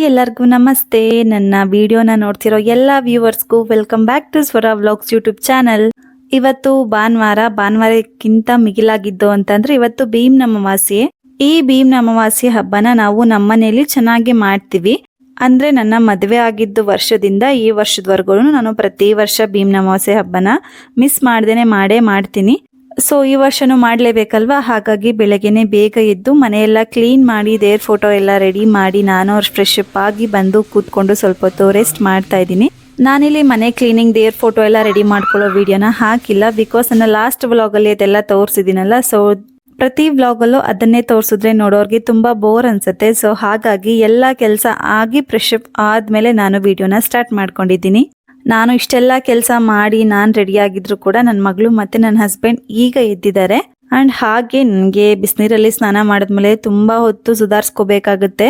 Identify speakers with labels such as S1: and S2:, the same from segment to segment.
S1: Hi ಎಲ್ಲರಿಗೂ ನಮಸ್ತೆ. ನನ್ನ ವಿಡಿಯೋನ ನೋಡ್ತಿರೋ ಎಲ್ಲ ವ್ಯೂವರ್ಸ್ಗೂ ವೆಲ್ಕಮ್ ಬ್ಯಾಕ್ ಟು ಸ್ವರ ವ್ಲಾಗ್ಸ್ ಯೂಟ್ಯೂಬ್ ಚಾನಲ್. ಇವತ್ತು ಭಾನುವಾರಕ್ಕಿಂತ ಮಿಗಿಲಾಗಿದ್ದು ಅಂತಂದ್ರೆ ಇವತ್ತು ಭೀಮ್ನ ಅಮಾವಾಸ್ಯೆ. ಈ ಭೀಮ್ನ ಅಮಾವಾಸ್ಯೆ ಹಬ್ಬನ ನಾವು ನಮ್ಮನೇಲಿ ಚೆನ್ನಾಗಿ ಮಾಡ್ತೀವಿ. ಅಂದ್ರೆ ನನ್ನ ಮದುವೆ ಆಗಿದ್ದು ವರ್ಷದಿಂದ ಈ ವರ್ಷದವರೆಗೂ ನಾನು ಪ್ರತಿ ವರ್ಷ ಭೀಮ್ನ ಅಮಾವಾಸ್ಯೆ ಹಬ್ಬನ ಮಿಸ್ ಮಾಡ್ದೇನೆ ಮಾಡ್ತೀನಿ. ಸೊ ಈ ವರ್ಷನೂ ಮಾಡಲೇಬೇಕಲ್ವಾ, ಹಾಗಾಗಿ ಬೆಳಗ್ಗೆನೆ ಬೇಗ ಎದ್ದು ಮನೆಯೆಲ್ಲ ಕ್ಲೀನ್ ಮಾಡಿ ದೇವ್ರ ಫೋಟೋ ಎಲ್ಲ ರೆಡಿ ಮಾಡಿ ನಾನು ಫ್ರೆಶ್ ಅಪ್ ಆಗಿ ಬಂದು ಕೂತ್ಕೊಂಡು ಸ್ವಲ್ಪ ಹೊತ್ತು ರೆಸ್ಟ್ ಮಾಡ್ತಾ ಇದ್ದೀನಿ. ನಾನಿಲ್ಲಿ ಮನೆ ಕ್ಲೀನಿಂಗ್ ದೇವ್ರ ಫೋಟೋ ಎಲ್ಲ ರೆಡಿ ಮಾಡ್ಕೊಳ್ಳೋ ವಿಡಿಯೋನ ಹಾಕಿಲ್ಲ, ಬಿಕಾಸ್ ನನ್ನ ಲಾಸ್ಟ್ ವ್ಲಾಗಲ್ಲಿ ಅದೆಲ್ಲ ತೋರಿಸಿದ್ದೀನಲ್ಲ. ಸೊ ಪ್ರತಿ ವ್ಲಾಗಲ್ಲೂ ಅದನ್ನೇ ತೋರಿಸಿದ್ರೆ ನೋಡೋರಿಗೆ ತುಂಬಾ ಬೋರ್ ಅನ್ಸುತ್ತೆ. ಸೊ ಹಾಗಾಗಿ ಎಲ್ಲ ಕೆಲಸ ಆಗಿ ಫ್ರೆಶ್ ಅಪ್ ಆದ್ಮೇಲೆ ನಾನು ವಿಡಿಯೋನ ಸ್ಟಾರ್ಟ್ ಮಾಡ್ಕೊಂಡಿದ್ದೀನಿ. ನಾನು ಇಷ್ಟೆಲ್ಲ ಕೆಲಸ ಮಾಡಿ ನಾನು ರೆಡಿ ಆಗಿದ್ರು ಕೂಡ ನನ್ನ ಮಗಳು ಮತ್ತೆ ನನ್ನ ಹಸ್ಬೆಂಡ್ ಈಗ ಎದ್ದಿದ್ದಾರೆ. ಅಂಡ್ ಹಾಗೆ ನನಗೆ ಬಿಸಿನೀರಲ್ಲಿ ಸ್ನಾನ ಮಾಡಿದ್ಮೇಲೆ ತುಂಬಾ ಹೊತ್ತು ಸುಧಾರಿಸ್ಕೋಬೇಕಾಗುತ್ತೆ,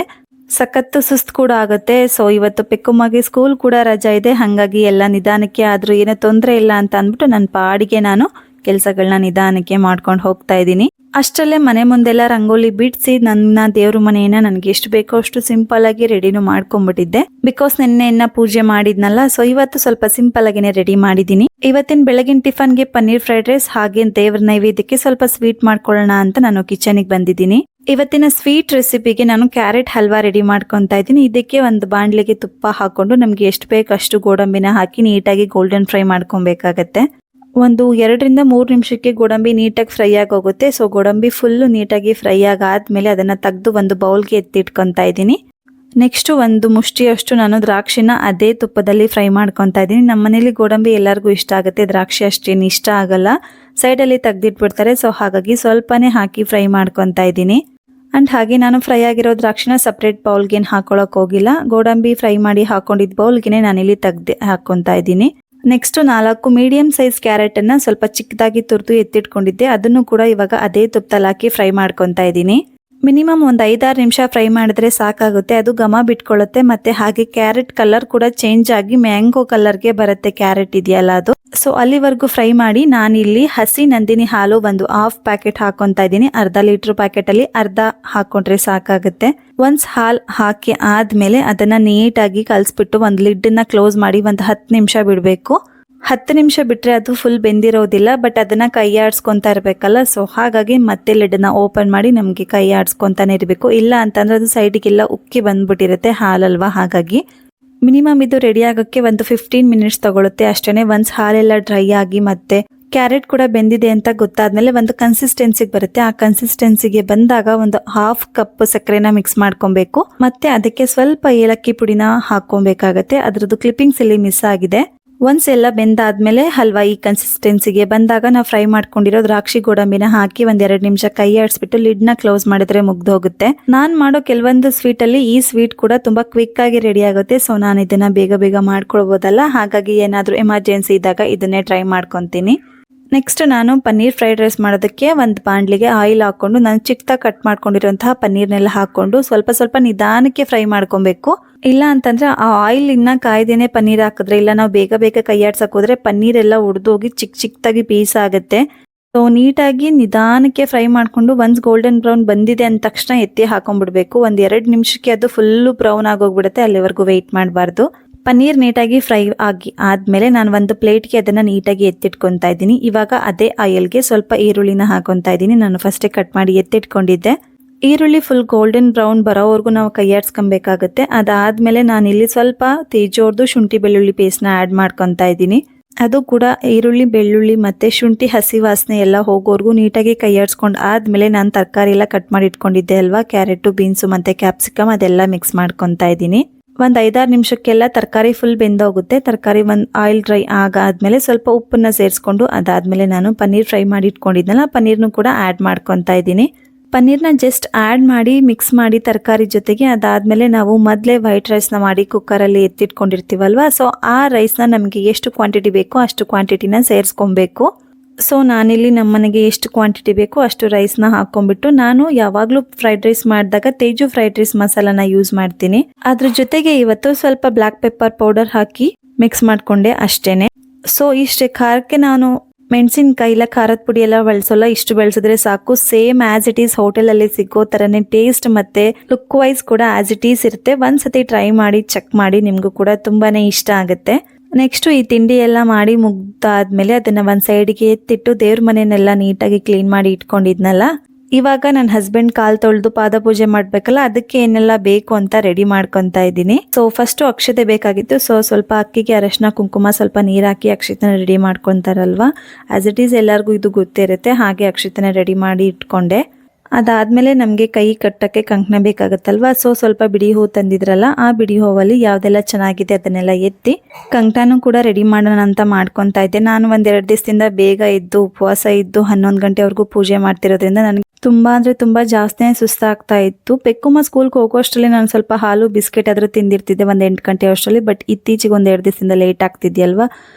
S1: ಸಖತ್ತು ಸುಸ್ತು ಕೂಡ ಆಗುತ್ತೆ. ಸೊ ಇವತ್ತು ಪೆಕ್ಕುಮ್ಮಗೆ ಸ್ಕೂಲ್ ಕೂಡ ರಜಾ ಇದೆ, ಹಾಗಾಗಿ ಎಲ್ಲ ನಿಧಾನಕ್ಕೆ ಆದ್ರೂ ಏನೋ ತೊಂದರೆ ಇಲ್ಲ ಅಂತ ಅಂದ್ಬಿಟ್ಟು ನನ್ನ ಪಾಡಿಗೆ ನಾನು ಕೆಲಸಗಳನ್ನ ನಿಧಾನಕ್ಕೆ ಮಾಡ್ಕೊಂಡು ಹೋಗ್ತಾ ಇದ್ದೀನಿ. ಅಷ್ಟರಲ್ಲೇ ಮನೆ ಮುಂದೆಲ್ಲ ರಂಗೋಲಿ ಬಿಡಿಸಿ ನನ್ನ ದೇವ್ರ ಮನೆಯನ್ನ ನನಗೆ ಎಷ್ಟು ಬೇಕೋ ಅಷ್ಟು ಸಿಂಪಲ್ ಆಗಿ ರೆಡಿನೂ ಮಾಡ್ಕೊಂಡ್ಬಿಟ್ಟಿದ್ದೆ, ಬಿಕಾಸ್ ನಿನ್ನೆಯನ್ನ ಪೂಜೆ ಮಾಡಿದ್ನಲ್ಲ. ಸೊ ಇವತ್ತು ಸ್ವಲ್ಪ ಸಿಂಪಲ್ ಆಗಿನೇ ರೆಡಿ ಮಾಡಿದೀನಿ. ಇವತ್ತಿನ ಬೆಳಗಿನ ಟಿಫನ್ಗೆ ಪನ್ನೀರ್ ಫ್ರೈಡ್ ರೈಸ್, ಹಾಗೆ ದೇವ್ರ ನೈವೇದ್ಯಕ್ಕೆ ಸ್ವಲ್ಪ ಸ್ವೀಟ್ ಮಾಡ್ಕೊಳ್ಳೋಣ ಅಂತ ನಾನು ಕಿಚನ್ಗೆ ಬಂದಿದ್ದೀನಿ. ಇವತ್ತಿನ ಸ್ವೀಟ್ ರೆಸಿಪಿಗೆ ನಾನು ಕ್ಯಾರೆಟ್ ಹಲ್ವಾ ರೆಡಿ ಮಾಡ್ಕೊತಾ ಇದ್ದೀನಿ. ಇದಕ್ಕೆ ಒಂದು ಬಾಂಡ್ಲಿಗೆ ತುಪ್ಪ ಹಾಕೊಂಡು ನಮ್ಗೆ ಎಷ್ಟು ಬೇಕು ಅಷ್ಟು ಗೋಡಂಬಿನ ಹಾಕಿ ನೀಟಾಗಿ ಗೋಲ್ಡನ್ ಫ್ರೈ ಮಾಡ್ಕೊಬೇಕಾಗತ್ತೆ. ಒಂದು 2 ರಿಂದ 3 ನಿಮಿಷಕ್ಕೆ ಗೋಡಂಬಿ ನೀಟಾಗಿ ಫ್ರೈ ಆಗೋಗುತ್ತೆ. ಸೊ ಗೋಡಂಬಿ ಫುಲ್ಲು ನೀಟಾಗಿ ಫ್ರೈ ಆದ್ಮೇಲೆ ಅದನ್ನ ತೆಗೆದು ಒಂದು ಬೌಲ್ಗೆ ಎತ್ತಿಟ್ಕೊತಾ ಇದ್ದೀನಿ. ನೆಕ್ಸ್ಟ್ ಒಂದು ಮುಷ್ಟಿಯಷ್ಟು ನಾನು ದ್ರಾಕ್ಷಿನ ಅದೇ ತುಪ್ಪದಲ್ಲಿ ಫ್ರೈ ಮಾಡ್ಕೊತಾ ಇದ್ದೀನಿ. ನಮ್ಮ ಮನೇಲಿ ಗೋಡಂಬಿ ಎಲ್ಲರಿಗೂ ಇಷ್ಟ ಆಗುತ್ತೆ, ದ್ರಾಕ್ಷಿ ಅಷ್ಟೇನು ಇಷ್ಟ ಆಗಲ್ಲ, ಸೈಡಲ್ಲಿ ತೆಗ್ದಿಟ್ಬಿಡ್ತಾರೆ. ಸೊ ಹಾಗಾಗಿ ಸ್ವಲ್ಪನೇ ಹಾಕಿ ಫ್ರೈ ಮಾಡ್ಕೊತಾ ಇದ್ದೀನಿ. ಅಂಡ್ ಹಾಗೆ ನಾನು ಫ್ರೈ ಆಗಿರೋ ದ್ರಾಕ್ಷಿನ ಸಪ್ರೇಟ್ ಬೌಲ್ಗೇನು ಹಾಕೊಳಕ್ ಹೋಗಿಲ್ಲ, ಗೋಡಂಬಿ ಫ್ರೈ ಮಾಡಿ ಹಾಕೊಂಡಿದ್ದ ಬೌಲ್ಗೆ ನಾನಿಲ್ಲಿ ತೆಗ್ದು ಹಾಕೊತಾ ಇದ್ದೀನಿ. ನೆಕ್ಸ್ಟ್ 4 ಮೀಡಿಯಂ ಸೈಜ್ ಕ್ಯಾರೆಟ್ ಅನ್ನ ಸ್ವಲ್ಪ ಚಿಕ್ಕದಾಗಿ ತುರ್ದು ಎತ್ತಿಟ್ಕೊಂಡಿದ್ದೆ, ಅದನ್ನು ಕೂಡ ಇವಾಗ ಅದೇ ತುಪ್ಪದಲ್ಲಿ ಹಾಕಿ ಫ್ರೈ ಮಾಡ್ಕೊತಾ ಇದ್ದೀನಿ. ಮಿನಿಮಮ್ ಒಂದು 5-6 ನಿಮಿಷ ಫ್ರೈ ಮಾಡಿದ್ರೆ ಸಾಕಾಗುತ್ತೆ, ಅದು ಘಮ ಬಿಟ್ಕೊಳ್ಳುತ್ತೆ. ಮತ್ತೆ ಹಾಗೆ ಕ್ಯಾರೆಟ್ ಕಲರ್ ಕೂಡ ಚೇಂಜ್ ಆಗಿ ಮ್ಯಾಂಗೋ ಕಲರ್ಗೆ ಬರುತ್ತೆ ಕ್ಯಾರೆಟ್ ಇದೆಯಲ್ಲ ಅದು. ಸೊ ಅಲ್ಲಿವರೆಗೂ ಫ್ರೈ ಮಾಡಿ ನಾನಿಲ್ಲಿ ಹಸಿ ನಂದಿನಿ ಹಾಲು ಒಂದು 1/2 ಪ್ಯಾಕೆಟ್ ಹಾಕೊತಾ ಇದ್ದೀನಿ. 1/2 ಲೀಟರ್ ಪ್ಯಾಕೆಟ್ ಅಲ್ಲಿ ಅರ್ಧ ಹಾಕೊಂಡ್ರೆ ಸಾಕಾಗುತ್ತೆ. ಒನ್ಸ್ ಹಾಲು ಹಾಕಿ ಆದ್ಮೇಲೆ ಅದನ್ನ ನೀಟಾಗಿ ಕಲ್ಸ್ಬಿಟ್ಟು ಒಂದು ಲಿಡ್ ನ ಕ್ಲೋಸ್ ಮಾಡಿ ಒಂದು 10 ನಿಮಿಷ ಬಿಡಬೇಕು. 10 ನಿಮಿಷ ಬಿಟ್ರೆ ಅದು ಫುಲ್ ಬೆಂದಿರೋದಿಲ್ಲ, ಬಟ್ ಅದನ್ನ ಕೈ ಆಡ್ಸ್ಕೊಂತಾ ಇರ್ಬೇಕಲ್ಲ. ಸೊ ಹಾಗಾಗಿ ಮತ್ತೆ ಲಿಡ್ ನ ಓಪನ್ ಮಾಡಿ ನಮ್ಗೆ ಕೈ ಆಡ್ಸ್ಕೊಂತಾನೆ ಇರಬೇಕು, ಇಲ್ಲ ಅಂತಂದ್ರೆ ಅದು ಸೈಡ್ಗೆಲ್ಲ ಉಕ್ಕಿ ಬಂದ್ಬಿಟ್ಟಿರುತ್ತೆ ಹಾಲಲ್ವಾ. ಹಾಗಾಗಿ ಮಿನಿಮಮ್ ಇದು ರೆಡಿ ಆಗೋಕ್ಕೆ ಒಂದು 15 ಮಿನಿಟ್ಸ್ ತಗೊಳುತ್ತೆ ಅಷ್ಟೇನೆ. ಒನ್ಸ್ ಹಾಲೆಲ್ಲ ಡ್ರೈ ಆಗಿ ಮತ್ತೆ ಕ್ಯಾರೆಟ್ ಕೂಡ ಬೆಂದಿದೆ ಅಂತ ಗೊತ್ತಾದ್ಮೇಲೆ ಒಂದು ಕನ್ಸಿಸ್ಟೆನ್ಸಿಗೆ ಬರುತ್ತೆ. ಆ ಕನ್ಸಿಸ್ಟೆನ್ಸಿಗೆ ಬಂದಾಗ ಒಂದು 1/2 ಕಪ್ ಸಕ್ಕರೆನ ಮಿಕ್ಸ್ ಮಾಡ್ಕೊಬೇಕು. ಮತ್ತೆ ಅದಕ್ಕೆ ಸ್ವಲ್ಪ ಏಲಕ್ಕಿ ಪುಡಿನ ಹಾಕೊಬೇಕಾಗತ್ತೆ, ಅದ್ರದ್ದು ಕ್ಲಿಪ್ಪಿಂಗ್ಸ್ ಇಲ್ಲಿ ಮಿಸ್ ಆಗಿದೆ. ಒನ್ಸ್ ಎಲ್ಲ ಬೆಂದಾದ್ಮೇಲೆ ಹಲ್ವಾ ಈ ಕನ್ಸಿಸ್ಟೆನ್ಸಿಗೆ ಬಂದಾಗ ನಾವು ಫ್ರೈ ಮಾಡ್ಕೊಂಡಿರೋ ದ್ರಾಕ್ಷಿ ಗೋಡಂಬಿನ ಹಾಕಿ 1-2 ನಿಮಿಷ ಕೈ ಆಡಿಸ್ಬಿಟ್ಟು ಲಿಡ್ ನ ಕ್ಲೋಸ್ ಮಾಡಿದ್ರೆ ಮುಗ್ದೋಗುತ್ತೆ. ನಾನ್ ಮಾಡೋ ಕೆಲವೊಂದು ಸ್ವೀಟ್ ಅಲ್ಲಿ ಈ ಸ್ವೀಟ್ ಕೂಡ ತುಂಬಾ ಕ್ವಿಕ್ ಆಗಿ ರೆಡಿ ಆಗುತ್ತೆ. ಸೊ ನಾನು ಇದನ್ನ ಬೇಗ ಮಾಡ್ಕೊಳ್ಬಹುದಲ್ಲ, ಹಾಗಾಗಿ ಏನಾದ್ರೂ ಎಮರ್ಜೆನ್ಸಿ ಇದ್ದಾಗ ಇದನ್ನೇ ಟ್ರೈ ಮಾಡ್ಕೊಂತೀನಿ. ನೆಕ್ಸ್ಟ್ ನಾನು ಪನ್ನೀರ್ ಫ್ರೈಡ್ ರೈಸ್ ಮಾಡೋದಕ್ಕೆ ಒಂದು ಬಾಂಡ್ಲಿಗೆ ಆಯಿಲ್ ಹಾಕೊಂಡು ನಾನು ಚಿಕ್ಕದಾಗಿ ಕಟ್ ಮಾಡ್ಕೊಂಡಿರುವಂತಹ ಪನ್ನೀರ್ನೆಲ್ಲ ಹಾಕೊಂಡು ಸ್ವಲ್ಪ ನಿಧಾನಕ್ಕೆ ಫ್ರೈ ಮಾಡ್ಕೊಬೇಕು. ಇಲ್ಲ ಅಂತಂದ್ರೆ ಆ ಆಯಿಲ್ ಇನ್ನ ಕಾಯ್ದೇನೆ ಪನ್ನೀರ್ ಹಾಕಿದ್ರೆ, ಇಲ್ಲ ನಾವು ಬೇಗ ಕೈ ಆಡ್ಸಕ್ ಹೋದ್ರೆ ಪನ್ನೀರ್ ಎಲ್ಲ ಉಡ್ದೋಗಿ ಚಿಕ್ಕದಾಗಿ ಪೀಸ್ ಆಗುತ್ತೆ. ಸೊ ನೀಟಾಗಿ ನಿಧಾನಕ್ಕೆ ಫ್ರೈ ಮಾಡ್ಕೊಂಡು ಒನ್ಸ್ ಗೋಲ್ಡನ್ ಬ್ರೌನ್ ಬಂದಿದೆ ಅಂದ ತಕ್ಷಣ ಎತ್ತಿ ಹಾಕೊಂಡ್ಬಿಡ್ಬೇಕು. 1-2 ನಿಮಿಷಕ್ಕೆ ಅದು ಫುಲ್ಲು ಬ್ರೌನ್ ಆಗೋಗ್ಬಿಡುತ್ತೆ, ಅಲ್ಲಿವರೆಗೂ ವೆಯ್ಟ್ ಮಾಡಬಾರ್ದು. ಪನ್ನೀರ್ ನೀಟಾಗಿ ಫ್ರೈ ಆಗಿ ಆದ್ಮೇಲೆ ನಾನು ಒಂದು ಪ್ಲೇಟ್ಗೆ ಅದನ್ನ ನೀಟಾಗಿ ಎತ್ತಿಟ್ಕೊತಾ ಇದ್ದೀನಿ. ಇವಾಗ ಅದೇ ಆಯಿಲ್ಗೆ ಸ್ವಲ್ಪ ಈರುಳ್ಳಿನ ಹಾಕೊತಾ ಇದ್ದೀನಿ. ನಾನು ಫಸ್ಟೇ ಕಟ್ ಮಾಡಿ ಎತ್ತಿಟ್ಕೊಂಡಿದ್ದೆ. ಈರುಳ್ಳಿ ಫುಲ್ ಗೋಲ್ಡನ್ ಬ್ರೌನ್ ಬರೋವರೆಗೂ ನಾವು ಕೈ ಆಡ್ಸ್ಕೊಬೇಕಾಗುತ್ತೆ. ಅದಾದ್ಮೇಲೆ ನಾನಿಲ್ಲಿ ಸ್ವಲ್ಪ ತೇಜೋರ್ದು ಶುಂಠಿ ಬೆಳ್ಳುಳ್ಳಿ ಪೇಸ್ಟ್ ನ ಆಡ್ ಮಾಡ್ಕೊತಾ ಇದ್ದೀನಿ. ಅದು ಕೂಡ ಈರುಳ್ಳಿ ಬೆಳ್ಳುಳ್ಳಿ ಮತ್ತೆ ಶುಂಠಿ ಹಸಿ ವಾಸನೆ ಎಲ್ಲ ಹೋಗೋವರೆಗೂ ನೀಟಾಗಿ ಕೈ ಆಡ್ಸ್ಕೊಂಡ್ ಆದ್ಮೇಲೆ ನಾನು ತರಕಾರಿ ಎಲ್ಲ ಕಟ್ ಮಾಡಿ ಇಟ್ಕೊಂಡಿದ್ದೆ ಅಲ್ವಾ, ಕ್ಯಾರೆಟ್, ಬೀನ್ಸು ಮತ್ತೆ ಕ್ಯಾಪ್ಸಿಕಮ್, ಅದೆಲ್ಲ ಮಿಕ್ಸ್ ಮಾಡ್ಕೊತಾ ಇದ್ದೀನಿ. ಒಂದು 5-6 ನಿಮಿಷಕ್ಕೆಲ್ಲ ತರಕಾರಿ ಫುಲ್ ಬೆಂದೋಗುತ್ತೆ. ತರಕಾರಿ ಒಂದು ಆಯಿಲ್ ಡ್ರೈ ಆದ್ಮೇಲೆ ಸ್ವಲ್ಪ ಉಪ್ಪನ್ನ ಸೇರಿಸ್ಕೊಂಡು ಅದಾದ್ಮೇಲೆ ನಾನು ಪನ್ನೀರ್ ಫ್ರೈ ಮಾಡಿ ಇಟ್ಕೊಂಡಿದ್ನಲ್ಲ ಪನ್ನೀರ್ನು ಕೂಡ ಆಡ್ ಮಾಡ್ಕೊತಾ ಇದ್ದೀನಿ. ಪನ್ನೀರ್ನ ಜಸ್ಟ್ ಆಡ್ ಮಾಡಿ ಮಿಕ್ಸ್ ಮಾಡಿ ತರಕಾರಿ ಜೊತೆಗೆ, ಅದಾದ್ಮೇಲೆ ನಾವು ಮೊದಲೇ ವೈಟ್ ರೈಸ್ನ ಮಾಡಿ ಕುಕ್ಕರಲ್ಲಿ ಎತ್ತಿಟ್ಕೊಂಡಿರ್ತೀವಲ್ವಾ. ಸೊ ಆ ರೈಸ್ನ ನಮಗೆ ಎಷ್ಟು ಕ್ವಾಂಟಿಟಿ ಬೇಕೋ ಅಷ್ಟು ಕ್ವಾಂಟಿಟಿನ ಸೇರಿಸ್ಕೊಬೇಕು. ಸೊ ನಾನಿಲ್ಲಿ ನಮ್ಮನೆಗೆ ಎಷ್ಟು ಕ್ವಾಂಟಿಟಿ ಬೇಕೋ ಅಷ್ಟು ರೈಸ್ನ ಹಾಕೊಂಡ್ಬಿಟ್ಟು, ನಾನು ಯಾವಾಗಲೂ ಫ್ರೈಡ್ ರೈಸ್ ಮಾಡಿದಾಗ ತೇಜು ಫ್ರೈಡ್ ರೈಸ್ ಮಸಾಲಾನ ಯೂಸ್ ಮಾಡ್ತೀನಿ. ಅದ್ರ ಜೊತೆಗೆ ಇವತ್ತು ಸ್ವಲ್ಪ ಬ್ಲಾಕ್ ಪೆಪ್ಪರ್ ಪೌಡರ್ ಹಾಕಿ ಮಿಕ್ಸ್ ಮಾಡ್ಕೊಂಡೆ ಅಷ್ಟೇನೆ. ಸೊ ಇಷ್ಟೇ ಖಾರಕ್ಕೆ ನಾನು ಮೆಣಸಿನ್ಕಾಯಿ ಇಲ್ಲ ಖಾರದ ಪುಡಿ ಎಲ್ಲ ಬಳಸೋಲ್ಲ, ಇಷ್ಟು ಬೆಳೆಸಿದ್ರೆ ಸಾಕು. ಸೇಮ್ ಆಸ್ ಇಟ್ ಈಸ್ ಹೋಟೆಲಲ್ಲಿ ಸಿಗೋ ಥರನೇ ಟೇಸ್ಟ್ ಮತ್ತು ಲುಕ್ ವೈಸ್ ಕೂಡ ಆಸ್ ಇಟ್ ಈಸ್ ಇರುತ್ತೆ. ಒಂದ್ಸತಿ ಟ್ರೈ ಮಾಡಿ ಚೆಕ್ ಮಾಡಿ, ನಿಮಗೂ ಕೂಡ ತುಂಬಾ ಇಷ್ಟ ಆಗುತ್ತೆ. ನೆಕ್ಸ್ಟು ಈ ತಿಂಡಿ ಎಲ್ಲ ಮಾಡಿ ಮುಗ್ದಾದ್ಮೇಲೆ ಅದನ್ನು ಒಂದು ಸೈಡ್ಗೆ ಎತ್ತಿಟ್ಟು ದೇವ್ರ ಮನೆಯನ್ನೆಲ್ಲ ನೀಟಾಗಿ ಕ್ಲೀನ್ ಮಾಡಿ ಇಟ್ಕೊಂಡಿದ್ನಲ್ಲ, ಇವಾಗ ನನ್ನ ಹಸ್ಬೆಂಡ್ ಕಾಲ್ ತೊಳೆದು ಪಾದ ಪೂಜೆ ಮಾಡ್ಬೇಕಲ್ಲ, ಅದಕ್ಕೆ ಏನೆಲ್ಲ ಬೇಕು ಅಂತ ರೆಡಿ ಮಾಡ್ಕೊತಾ ಇದ್ದೀನಿ. ಸೊ ಫಸ್ಟು ಅಕ್ಷತೆ ಬೇಕಾಗಿತ್ತು. ಸೊ ಸ್ವಲ್ಪ ಅಕ್ಕಿಗೆ ಅರಶಿನ ಕುಂಕುಮ ಸ್ವಲ್ಪ ನೀರು ಹಾಕಿ ಅಕ್ಷತೆನ ರೆಡಿ ಮಾಡ್ಕೊತಾರಲ್ವಾ, ಆಸ್ ಇಟ್ ಈಸ್ ಎಲ್ಲರಿಗೂ ಇದು ಗೊತ್ತಿರುತ್ತೆ. ಹಾಗೆ ಅಕ್ಷತೆನ ರೆಡಿ ಮಾಡಿ ಇಟ್ಕೊಂಡೆ. ಅದಾದಮೇಲೆ ನಮಗೆ ಕೈ ಕಟ್ಟಕ್ಕೆ ಕಂಕಣ ಬೇಕಾಗುತ್ತಲ್ವ, ಸೊ ಸ್ವಲ್ಪ ಬಿಡಿ ಹೂ ತಂದಿದ್ರಲ್ಲ, ಆ ಬಿಡಿ ಹೂವಲ್ಲಿ ಯಾವುದೆಲ್ಲ ಚೆನ್ನಾಗಿದೆ ಅದನ್ನೆಲ್ಲ ಎತ್ತಿ ಕಂಕಣನೂ ಕೂಡ ರೆಡಿ ಮಾಡೋಣ ಅಂತ ಮಾಡ್ಕೊತಾ ಇದ್ದೆ. ನಾನು ಒಂದೆರಡು ದಿವಸದಿಂದ ಬೇಗ ಇದ್ದು ಉಪವಾಸ ಇದ್ದು 11 ಗಂಟೆವರೆಗೂ ಪೂಜೆ ಮಾಡ್ತಿರೋದ್ರಿಂದ ನನಗೆ ತುಂಬಾ ಅಂದರೆ ತುಂಬ ಜಾಸ್ತಿನೇ ಸುಸ್ತಾಗ್ತಾ ಇತ್ತು. ಪೆಕ್ಕುಮ್ಮ ಸ್ಕೂಲ್ಗೆ ಹೋಗೋಷ್ಟರಲ್ಲಿ ನಾನು ಸ್ವಲ್ಪ ಹಾಲು ಬಿಸ್ಕೆಟ್ ಆದರೂ ತಿಂದಿರ್ತಿದ್ದೆ ಒಂದು 8 ಗಂಟೆ ಅಷ್ಟರಲ್ಲಿ. ಬಟ್ ಇತ್ತೀಚೆಗೆ ಒಂದೆರಡು ದಿವಸದಿಂದ ಲೇಟ್ ಆಗ್ತಿದೆಯಲ್ವಾ,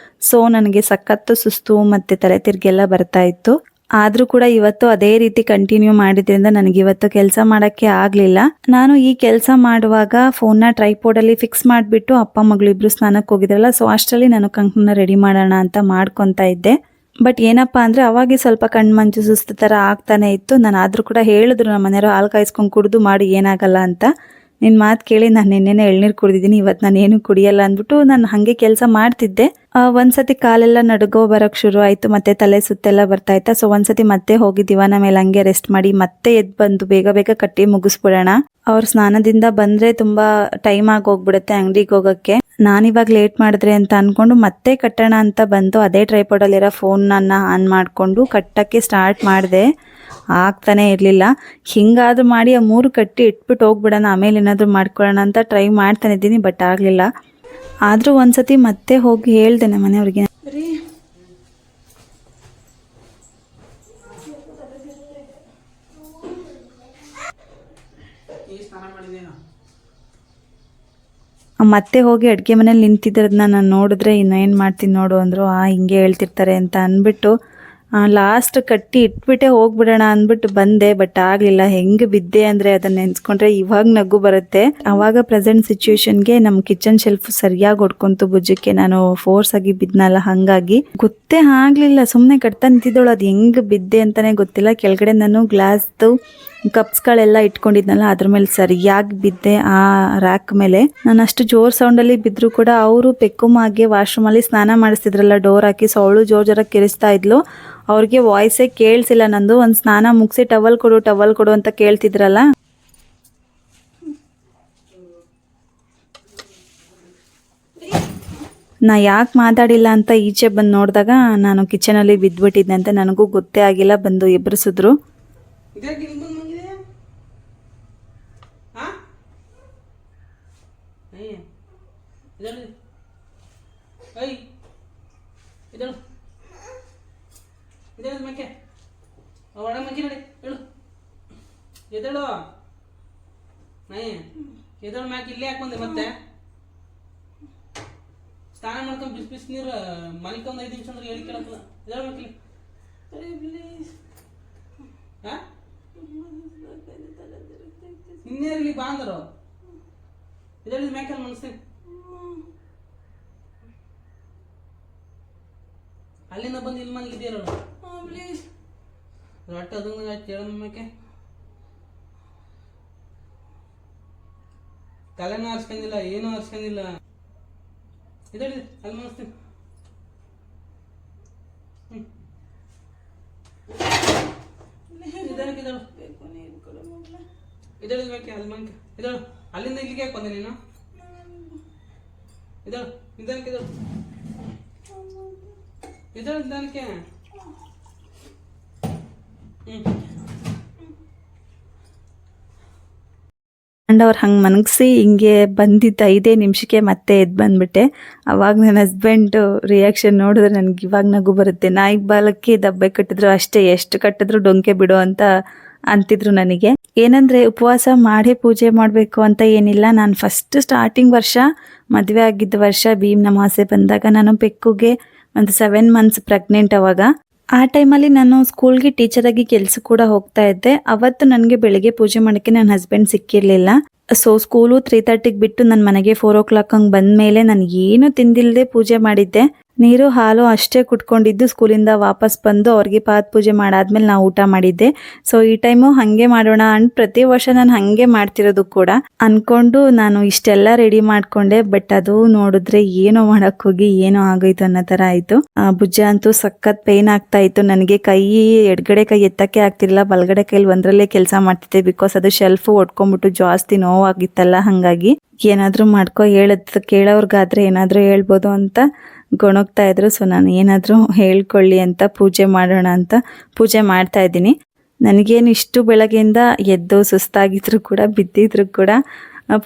S1: ಸೊ ನನಗೆ ಸಖತ್ತು ಸುಸ್ತು ಮತ್ತು ತಲೆ ತಿರ್ಗೆಲ್ಲ ಬರ್ತಾ ಇತ್ತು. ಆದರೂ ಕೂಡ ಇವತ್ತು ಅದೇ ರೀತಿ ಕಂಟಿನ್ಯೂ ಮಾಡಿದ್ರಿಂದ ನನಗೆ ಇವತ್ತು ಕೆಲಸ ಮಾಡೋಕ್ಕೆ ಆಗಲಿಲ್ಲ. ನಾನು ಈ ಕೆಲಸ ಮಾಡುವಾಗ ಫೋನ್ನ ಟ್ರೈಪೋಡಲ್ಲಿ ಫಿಕ್ಸ್ ಮಾಡಿಬಿಟ್ಟು ಅಪ್ಪ ಮಗಳು ಇಬ್ಬರು ಸ್ನಾನಕ್ಕೆ ಹೋಗಿದ್ರಲ್ಲ, ಸೊ ಅಷ್ಟರಲ್ಲಿ ನಾನು ಕಂಕಣ ರೆಡಿ ಮಾಡೋಣ ಅಂತ ಮಾಡ್ಕೊತಾ ಇದ್ದೆ. ಬಟ್ ಏನಪ್ಪ ಅಂದರೆ ಅವಾಗೆ ಸ್ವಲ್ಪ ಕಣ್ಣು ಮಂಜು ಸುಸ್ತು ಥರ ಆಗ್ತಾನೆ ಇತ್ತು. ನಾನು ಆದರೂ ಕೂಡ ಹೇಳಿದ್ರು ನಮ್ಮ ಮನೆಯವರು ಹಾಲು ಕಾಯಿಸ್ಕೊಂಡು ಕುಡಿದು ಮಾಡಿ ಏನಾಗಲ್ಲ ಅಂತ. ನಿನ್ನ ಮಾತು ಕೇಳಿ ನಾನು ನಿನ್ನೆನೇ ಎಳ್ನೀರು ಕುಡಿದಿದ್ದೀನಿ, ಇವತ್ತು ನಾನು ಏನು ಕುಡಿಯಲ್ಲ ಅಂದ್ಬಿಟ್ಟು ನಾನು ಹಾಗೆ ಕೆಲಸ ಮಾಡ್ತಿದ್ದೆ. ಒಂದ್ಸತಿ ಕಾಲೆಲ್ಲ ನಡುಗೋ ಬರೋಕ್ಕೆ ಶುರು ಆಯಿತು, ಮತ್ತು ತಲೆ ಸುತ್ತೆಲ್ಲ ಬರ್ತಾಯಿತ್ತಾ. ಸೊ ಒಂದ್ಸತಿ ಮತ್ತೆ ಹೋಗಿ ದಿವಾನ ಮೇಲೆ ಹಂಗೆ ರೆಸ್ಟ್ ಮಾಡಿ ಮತ್ತೆ ಎದ್ದು ಬಂದು ಬೇಗ ಬೇಗ ಕಟ್ಟಿ ಮುಗಿಸ್ಬಿಡೋಣ. ಅವ್ರ ಸ್ನಾನದಿಂದ ಬಂದರೆ ತುಂಬ ಟೈಮ್ ಆಗಿ ಹೋಗ್ಬಿಡುತ್ತೆ ಅಂಗಡಿಗೆ ಹೋಗೋಕ್ಕೆ. ನಾನಿವಾಗ ಲೇಟ್ ಮಾಡಿದ್ರೆ ಅಂತ ಅಂದ್ಕೊಂಡು ಮತ್ತೆ ಕಟ್ಟೋಣ ಅಂತ ಬಂದು ಅದೇ ಟ್ರೈಪಾಡಲ್ಲಿರೋ ಫೋನನ್ನು ಆನ್ ಮಾಡಿಕೊಂಡು ಕಟ್ಟೋಕ್ಕೆ ಸ್ಟಾರ್ಟ್ ಮಾಡಿದೆ. ಆಗ್ತಾನೆ ಇರಲಿಲ್ಲ. ಹಿಂಗಾದ್ರೂ ಮಾಡಿ ಆ 3 ಕಟ್ಟಿ ಇಟ್ಬಿಟ್ಟು ಹೋಗ್ಬಿಡೋಣ, ಆಮೇಲೆ ಏನಾದರೂ ಮಾಡ್ಕೊಳ್ಳೋಣ ಅಂತ ಟ್ರೈ ಮಾಡ್ತಾನೆ ಇದ್ದೀನಿ. ಬಟ್ ಆಗಲಿಲ್ಲ. ಆದರೂ ಒಂದ್ಸತಿ ಮತ್ತೆ ಹೋಗಿ ಹೇಳ್ದೆ ನಮ್ಮ ಮನೆಯವ್ರಿಗೆ. ಮತ್ತೆ ಹೋಗಿ ಅಡುಗೆ ಮನೇಲಿ ನಿಂತಿದ್ರದನ್ನ ನಾನು ನೋಡಿದ್ರೆ ಇನ್ನೇನು ಮಾಡ್ತೀನಿ ನೋಡು ಅಂದರು. ಹಿಂಗೆ ಹೇಳ್ತಿರ್ತಾರೆ ಅಂತ ಅಂದ್ಬಿಟ್ಟು ಲಾಸ್ಟ್ ಕಟ್ಟಿ ಇಟ್ಬಿಟ್ಟೆ ಹೋಗ್ಬಿಡೋಣ ಅಂದ್ಬಿಟ್ಟು ಬಂದೆ. ಬಟ್ ಆಗಲಿಲ್ಲ. ಹೆಂಗೆ ಬಿದ್ದೆ ಅಂದರೆ ಅದನ್ನು ನೆನೆಸ್ಕೊಂಡ್ರೆ ಇವಾಗ ನಗು ಬರುತ್ತೆ. ಆವಾಗ ಪ್ರೆಸೆಂಟ್ ಸಿಚುವೇಶನ್ಗೆ ನಮ್ಮ ಕಿಚನ್ ಶೆಲ್ಫ್ ಸರಿಯಾಗಿ ಹೊಡ್ಕೊಂತು ಭುಜಕ್ಕೆ. ನಾನು ಫೋರ್ಸ್ ಆಗಿ ಬಿದ್ನಲ್ಲ, ಹಾಗಾಗಿ ಗೊತ್ತೇ ಆಗಲಿಲ್ಲ. ಸುಮ್ಮನೆ ಕಟ್ತಾ ನಿಂತಿದ್ದೋಳು, ಅದು ಹೆಂಗೆ ಬಿದ್ದೆ ಅಂತಲೇ ಗೊತ್ತಿಲ್ಲ. ಕೆಳಗಡೆ ನಾನು ಗ್ಲಾಸ್ದು ಕಪ್ಸ್ಗಳೆಲ್ಲ ಇಟ್ಕೊಂಡಿದ್ನಲ್ಲ, ಅದ್ರ ಮೇಲೆ ಸರಿಯಾಗಿ ಬಿದ್ದೆ ಆ ರ್ಯಾಕ್ ಮೇಲೆ. ನಾನು ಅಷ್ಟು ಜೋರು ಸೌಂಡಲ್ಲಿ ಬಿದ್ದರೂ ಕೂಡ ಅವರು ಪೆಕ್ಕುಮಾಗೆ ವಾಶ್ರೂಮಲ್ಲಿ ಸ್ನಾನ ಮಾಡಿಸ್ತಿದ್ರಲ್ಲ ಡೋರ್ ಹಾಕಿ, ಸೊ ಅವಳು ಜೋರಾಗಿ ಕಿರಿಸ್ತಾ ಇದ್ಲು. ಅವ್ರಿಗೆ ವಾಯ್ಸೇ ಕೇಳಿಸಿಲ್ಲ ನಂದು. ಒಂದು ಸ್ನಾನ ಮುಗಿಸಿ ಟವಲ್ ಕೊಡು ಅಂತ ಕೇಳ್ತಿದ್ರಲ್ಲ. ನಾ ಯಾಕೆ ಮಾತಾಡಿಲ್ಲ ಅಂತ ಈಚೆ ಬಂದು ನೋಡಿದಾಗ ನಾನು ಕಿಚನಲ್ಲಿ ಬಿದ್ದುಬಿಟ್ಟಿದ್ದೆ ಅಂತ ನನಗೂ ಗೊತ್ತೇ ಆಗಿಲ್ಲ. ಬಂದು ಎಬ್ಬರಿಸಿದ್ರು.
S2: ಒಳ ಮಂಕಿ ನೋಡಿ ಹೇಳು, ಎದಳು ಎದಳು ಮ್ಯಾಕೆ ಇಲ್ಲೇ ಹಾಕೊಂಡೆ. ಮತ್ತೆ ಸ್ನಾನ ಮಾಡ್ಕೊಂಡು ಬಿಸಿ ನೀರು ಮಲ್ಕೊಂಡ್ 5 ನಿಮಿಷ ಅಂದ್ರೆ ಹೇಳಿ ಕೇಳಕ್ಕಲ್ಲ. ಎದಳು ಮ್ಯಾಕಿಲ್ಲ ಇನ್ನೇರ್ಲಿ ಬಾಂದರು ಎದಳಿದ ಮ್ಯಾಕಲ್ಲಿ ಮನಸ್ತೀನಿ. ಅಲ್ಲಿಂದ ಬಂದು ಇಲ್ಲಿ ಮಲಗಿದ್ದೀರ ರೊಟ್ಟ ಅದನ್ನ ಕೇಳ ಮ್ಯಾಕೆ ತಲೆನೂ ಹರ್ಸ್ಕೊಂಡಿಲ್ಲ, ಏನೂ ಹರ್ಸ್ಕೊಂಡಿಲ್ಲ. ಇದಳಿ ಅಲ್ಲಿ ಮನಸ್ತೀನಿ. ಇದಳಿ ಬೇಕೆ ಅಲ್ಲಿ ಮನ್ಕ ಇದಳು. ಅಲ್ಲಿಂದ ಇಲ್ಲಿಗೆ ಯಾಕೆ ಬಂದೆ ನೀನು? ಇದಳು ನಿಧಾನಕ್ಕೆ ಇದಳು ಇದಳು ನಿಧಾನಕ್ಕೆ.
S1: ಅವ್ರು ಹಂಗೆ ಮನಗಿಸಿ ಹಿಂಗೆ ಬಂದಿದ್ದು 5 ನಿಮಿಷಕ್ಕೆ ಮತ್ತೆ ಎದ್ದು ಬಂದ್ಬಿಟ್ಟೆ. ಅವಾಗ ನನ್ನ ಹಸ್ಬೆಂಡು ರಿಯಾಕ್ಷನ್ ನೋಡಿದ್ರೆ ನನಗೆ ಇವಾಗ ನಗು ಬರುತ್ತೆ. ನಾಯಿ ಬಾಲಕ್ಕೆ ದಬ್ಬೆ ಕಟ್ಟಿದ್ರು ಅಷ್ಟೇ, ಎಷ್ಟು ಕಟ್ಟಿದ್ರು ಡೊಂಕೆ ಬಿಡು ಅಂತ ಅಂತಿದ್ರು ನನಗೆ. ಏನಂದರೆ ಉಪವಾಸ ಮಾಡಿ ಪೂಜೆ ಮಾಡಬೇಕು ಅಂತ ಏನಿಲ್ಲ. ನಾನು ಫಸ್ಟ್ ಸ್ಟಾರ್ಟಿಂಗ್ ವರ್ಷ ಮದುವೆ ಆಗಿದ್ದ ವರ್ಷ ಭೀಮ್ ಅಮಾವಾಸ್ಯೆ ಬಂದಾಗ ನಾನು ಪೆಕ್ಕುಗೆ ಒಂದು 7 ಮಂತ್ಸ್ ಪ್ರೆಗ್ನೆಂಟ್. ಅವಾಗ ಆ ಟೈಮಲ್ಲಿ ನಾನು ಸ್ಕೂಲ್ಗೆ ಟೀಚರಾಗಿ ಕೆಲಸ ಕೂಡ ಹೋಗ್ತಾ ಇದ್ದೆ. ಅವತ್ತು ನನಗೆ ಬೆಳಗ್ಗೆ ಪೂಜೆ ಮಾಡೋಕ್ಕೆ ನನ್ನ ಹಸ್ಬೆಂಡ್ ಸಿಕ್ಕಿರಲಿಲ್ಲ. ಸೊ ಸ್ಕೂಲು 3:30ಗೆ ಬಿಟ್ಟು ನನ್ನ ಮನೆಗೆ 4 o'clock ಹಂಗೆ ಬಂದ ಮೇಲೆ ನಾನು ಏನು ತಿಂದಿಲ್ಲದೆ ಪೂಜೆ ಮಾಡಿದ್ದೆ. ನೀರು ಹಾಲು ಅಷ್ಟೇ ಕುಟ್ಕೊಂಡಿದ್ದು ಸ್ಕೂಲಿಂದ ವಾಪಸ್ ಬಂದು ಅವ್ರಿಗೆ ಪಾದ ಪೂಜೆ ಮಾಡಾದ್ಮೇಲೆ ನಾವು ಊಟ ಮಾಡಿದ್ದೆ. ಸೊ ಈ ಟೈಮು ಹಾಗೆ ಮಾಡೋಣ ಅಂಡ್ ಪ್ರತಿ ವರ್ಷ ನಾನು ಹಾಗೆ ಮಾಡ್ತಿರೋದು ಕೂಡ ಅನ್ಕೊಂಡು ನಾನು ಇಷ್ಟೆಲ್ಲ ರೆಡಿ ಮಾಡ್ಕೊಂಡೆ. ಬಟ್ ಅದು ನೋಡಿದ್ರೆ ಏನೋ ಮಾಡಕ್ ಹೋಗಿ ಏನೋ ಆಗೋಯ್ತು ಅನ್ನೋ ತರ ಆಯ್ತು. ಭುಜ ಅಂತೂ ಸಖತ್ ಪೇನ್ ಆಗ್ತಾ ಇತ್ತು ನನಗೆ. ಕೈ ಎಡಗಡೆ ಕೈ ಎತ್ತಕ್ಕೆ ಆಗ್ತಿರ್ಲಿಲ್ಲ, ಬಲಗಡೆ ಕೈಲಿ ಒಂದ್ರಲ್ಲೇ ಕೆಲಸ ಮಾಡ್ತಿದ್ದೆ. ಬಿಕಾಸ್ ಅದು ಶೆಲ್ಫ್ ಒಡ್ಕೊಂಡ್ಬಿಟ್ಟು ಜಾಸ್ತಿ ನೋವಾಗಿತ್ತಲ್ಲ, ಹಂಗಾಗಿ ಏನಾದ್ರೂ ಮಾಡ್ಕೊ ಕೇಳೋರ್ಗಾದ್ರೆ ಏನಾದ್ರೂ ಹೇಳ್ಬೋದು ಅಂತ ಗೊಣಗ್ತಾ ಇದ್ರು. ಸೊ ನಾನು ಏನಾದರೂ ಹೇಳ್ಕೊಳ್ಳಿ ಅಂತ ಪೂಜೆ ಮಾಡೋಣ ಅಂತ ಪೂಜೆ ಮಾಡ್ತಾ ಇದ್ದೀನಿ. ನನಗೇನು ಇಷ್ಟು ಬೆಳಗ್ಗೆಯಿಂದ ಎದ್ದು ಸುಸ್ತಾಗಿದ್ರು ಕೂಡ ಬಿದ್ದಿದ್ರು ಕೂಡ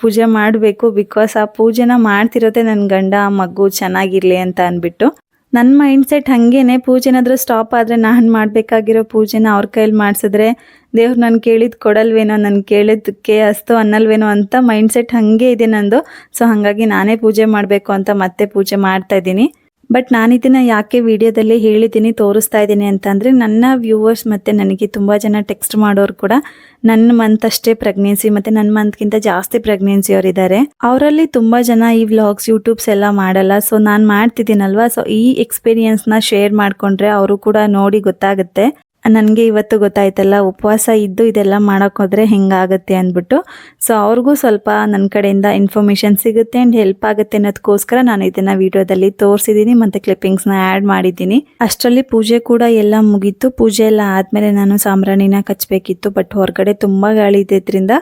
S1: ಪೂಜೆ ಮಾಡಬೇಕು. ಬಿಕಾಸ್ ಆ ಪೂಜೆನ ಮಾಡ್ತಿರೋದೇ ನನ್ನ ಗಂಡ ಮಗು ಚೆನ್ನಾಗಿರ್ಲಿ ಅಂತ ಅಂದ್ಬಿಟ್ಟು. ನನ್ನ ಮೈಂಡ್ಸೆಟ್ ಹಾಗೇನೆ, ಪೂಜೆ ಏನಾದರೂ ಸ್ಟಾಪ್ ಆದರೆ ನಾನು ಮಾಡಬೇಕಾಗಿರೋ ಪೂಜೆನ ಅವ್ರ ಕೈಲಿ ಮಾಡಿಸಿದ್ರೆ ದೇವ್ರು ನಾನು ಕೇಳಿದ್ದು ಕೊಡಲ್ವೇನೋ, ನಾನು ಕೇಳಿದ್ದಕ್ಕೆ ಅಸ್ತು ಅನ್ನಲ್ವೇನೋ ಅಂತ ಮೈಂಡ್ಸೆಟ್ ಹಾಗೆ ಇದೆ ನಂದು. ಸೊ ಹಾಗಾಗಿ ನಾನೇ ಪೂಜೆ ಮಾಡಬೇಕು ಅಂತ ಮತ್ತೆ ಪೂಜೆ ಮಾಡ್ತಾ ಇದ್ದೀನಿ. ಬಟ್ ನಾನು ಇದನ್ನು ಯಾಕೆ ವಿಡಿಯೋದಲ್ಲಿ ಹೇಳಿದ್ದೀನಿ, ತೋರಿಸ್ತಾ ಇದ್ದೀನಿ ಅಂತಂದರೆ, ನನ್ನ ವ್ಯೂವರ್ಸ್ ಮತ್ತು ನನಗೆ ತುಂಬ ಜನ ಟೆಕ್ಸ್ಟ್ ಮಾಡೋರು ಕೂಡ ನನ್ನ ಮಂತ್ ಅಷ್ಟೇ ಪ್ರೆಗ್ನೆನ್ಸಿ ಮತ್ತು ನನ್ನ ಮಂತ್ಗಿಂತ ಜಾಸ್ತಿ ಪ್ರೆಗ್ನೆನ್ಸಿ ಅವರಿದ್ದಾರೆ. ಅವರಲ್ಲಿ ತುಂಬ ಜನ ಈ ವ್ಲಾಗ್ಸ್ ಯೂಟ್ಯೂಬ್ಸ್ ಎಲ್ಲ ಮಾಡಲ್ಲ. ಸೊ ನಾನು ಮಾಡ್ತಿದ್ದೀನಲ್ವ, ಸೊ ಈ ಎಕ್ಸ್ಪೀರಿಯನ್ಸ್ನ ಶೇರ್ ಮಾಡಿಕೊಂಡ್ರೆ ಅವರು ಕೂಡ ನೋಡಿ ಗೊತ್ತಾಗುತ್ತೆ. ನನಗೆ ಇವತ್ತು ಗೊತ್ತಾಯ್ತಲ್ಲ, ಉಪವಾಸ ಇದ್ದು ಇದೆಲ್ಲ ಮಾಡೋಕ್ಕೋದ್ರೆ ಹೆಂಗಾಗುತ್ತೆ ಅಂದ್ಬಿಟ್ಟು. ಸೊ ಅವ್ರಿಗೂ ಸ್ವಲ್ಪ ನನ್ನ ಕಡೆಯಿಂದ ಇನ್ಫಾರ್ಮೇಷನ್ ಸಿಗುತ್ತೆ ಆ್ಯಂಡ್ ಹೆಲ್ಪ್ ಆಗುತ್ತೆ ಅನ್ನೋದಕ್ಕೋಸ್ಕರ ನಾನು ಇದನ್ನು ವಿಡಿಯೋದಲ್ಲಿ ತೋರಿಸಿದ್ದೀನಿ ಮತ್ತು ಕ್ಲಿಪ್ಪಿಂಗ್ಸ್ನ ಆ್ಯಡ್ ಮಾಡಿದ್ದೀನಿ. ಅಷ್ಟರಲ್ಲಿ ಪೂಜೆ ಕೂಡ ಎಲ್ಲ ಮುಗೀತು. ಪೂಜೆ ಎಲ್ಲ ಆದಮೇಲೆ ನಾನು ಸಾಂಬ್ರಾಣಿನ ಕಚ್ಚಬೇಕಿತ್ತು. ಬಟ್ ಹೊರಗಡೆ ತುಂಬ ಗಾಳಿ ಇದ್ದಿದ್ದರಿಂದ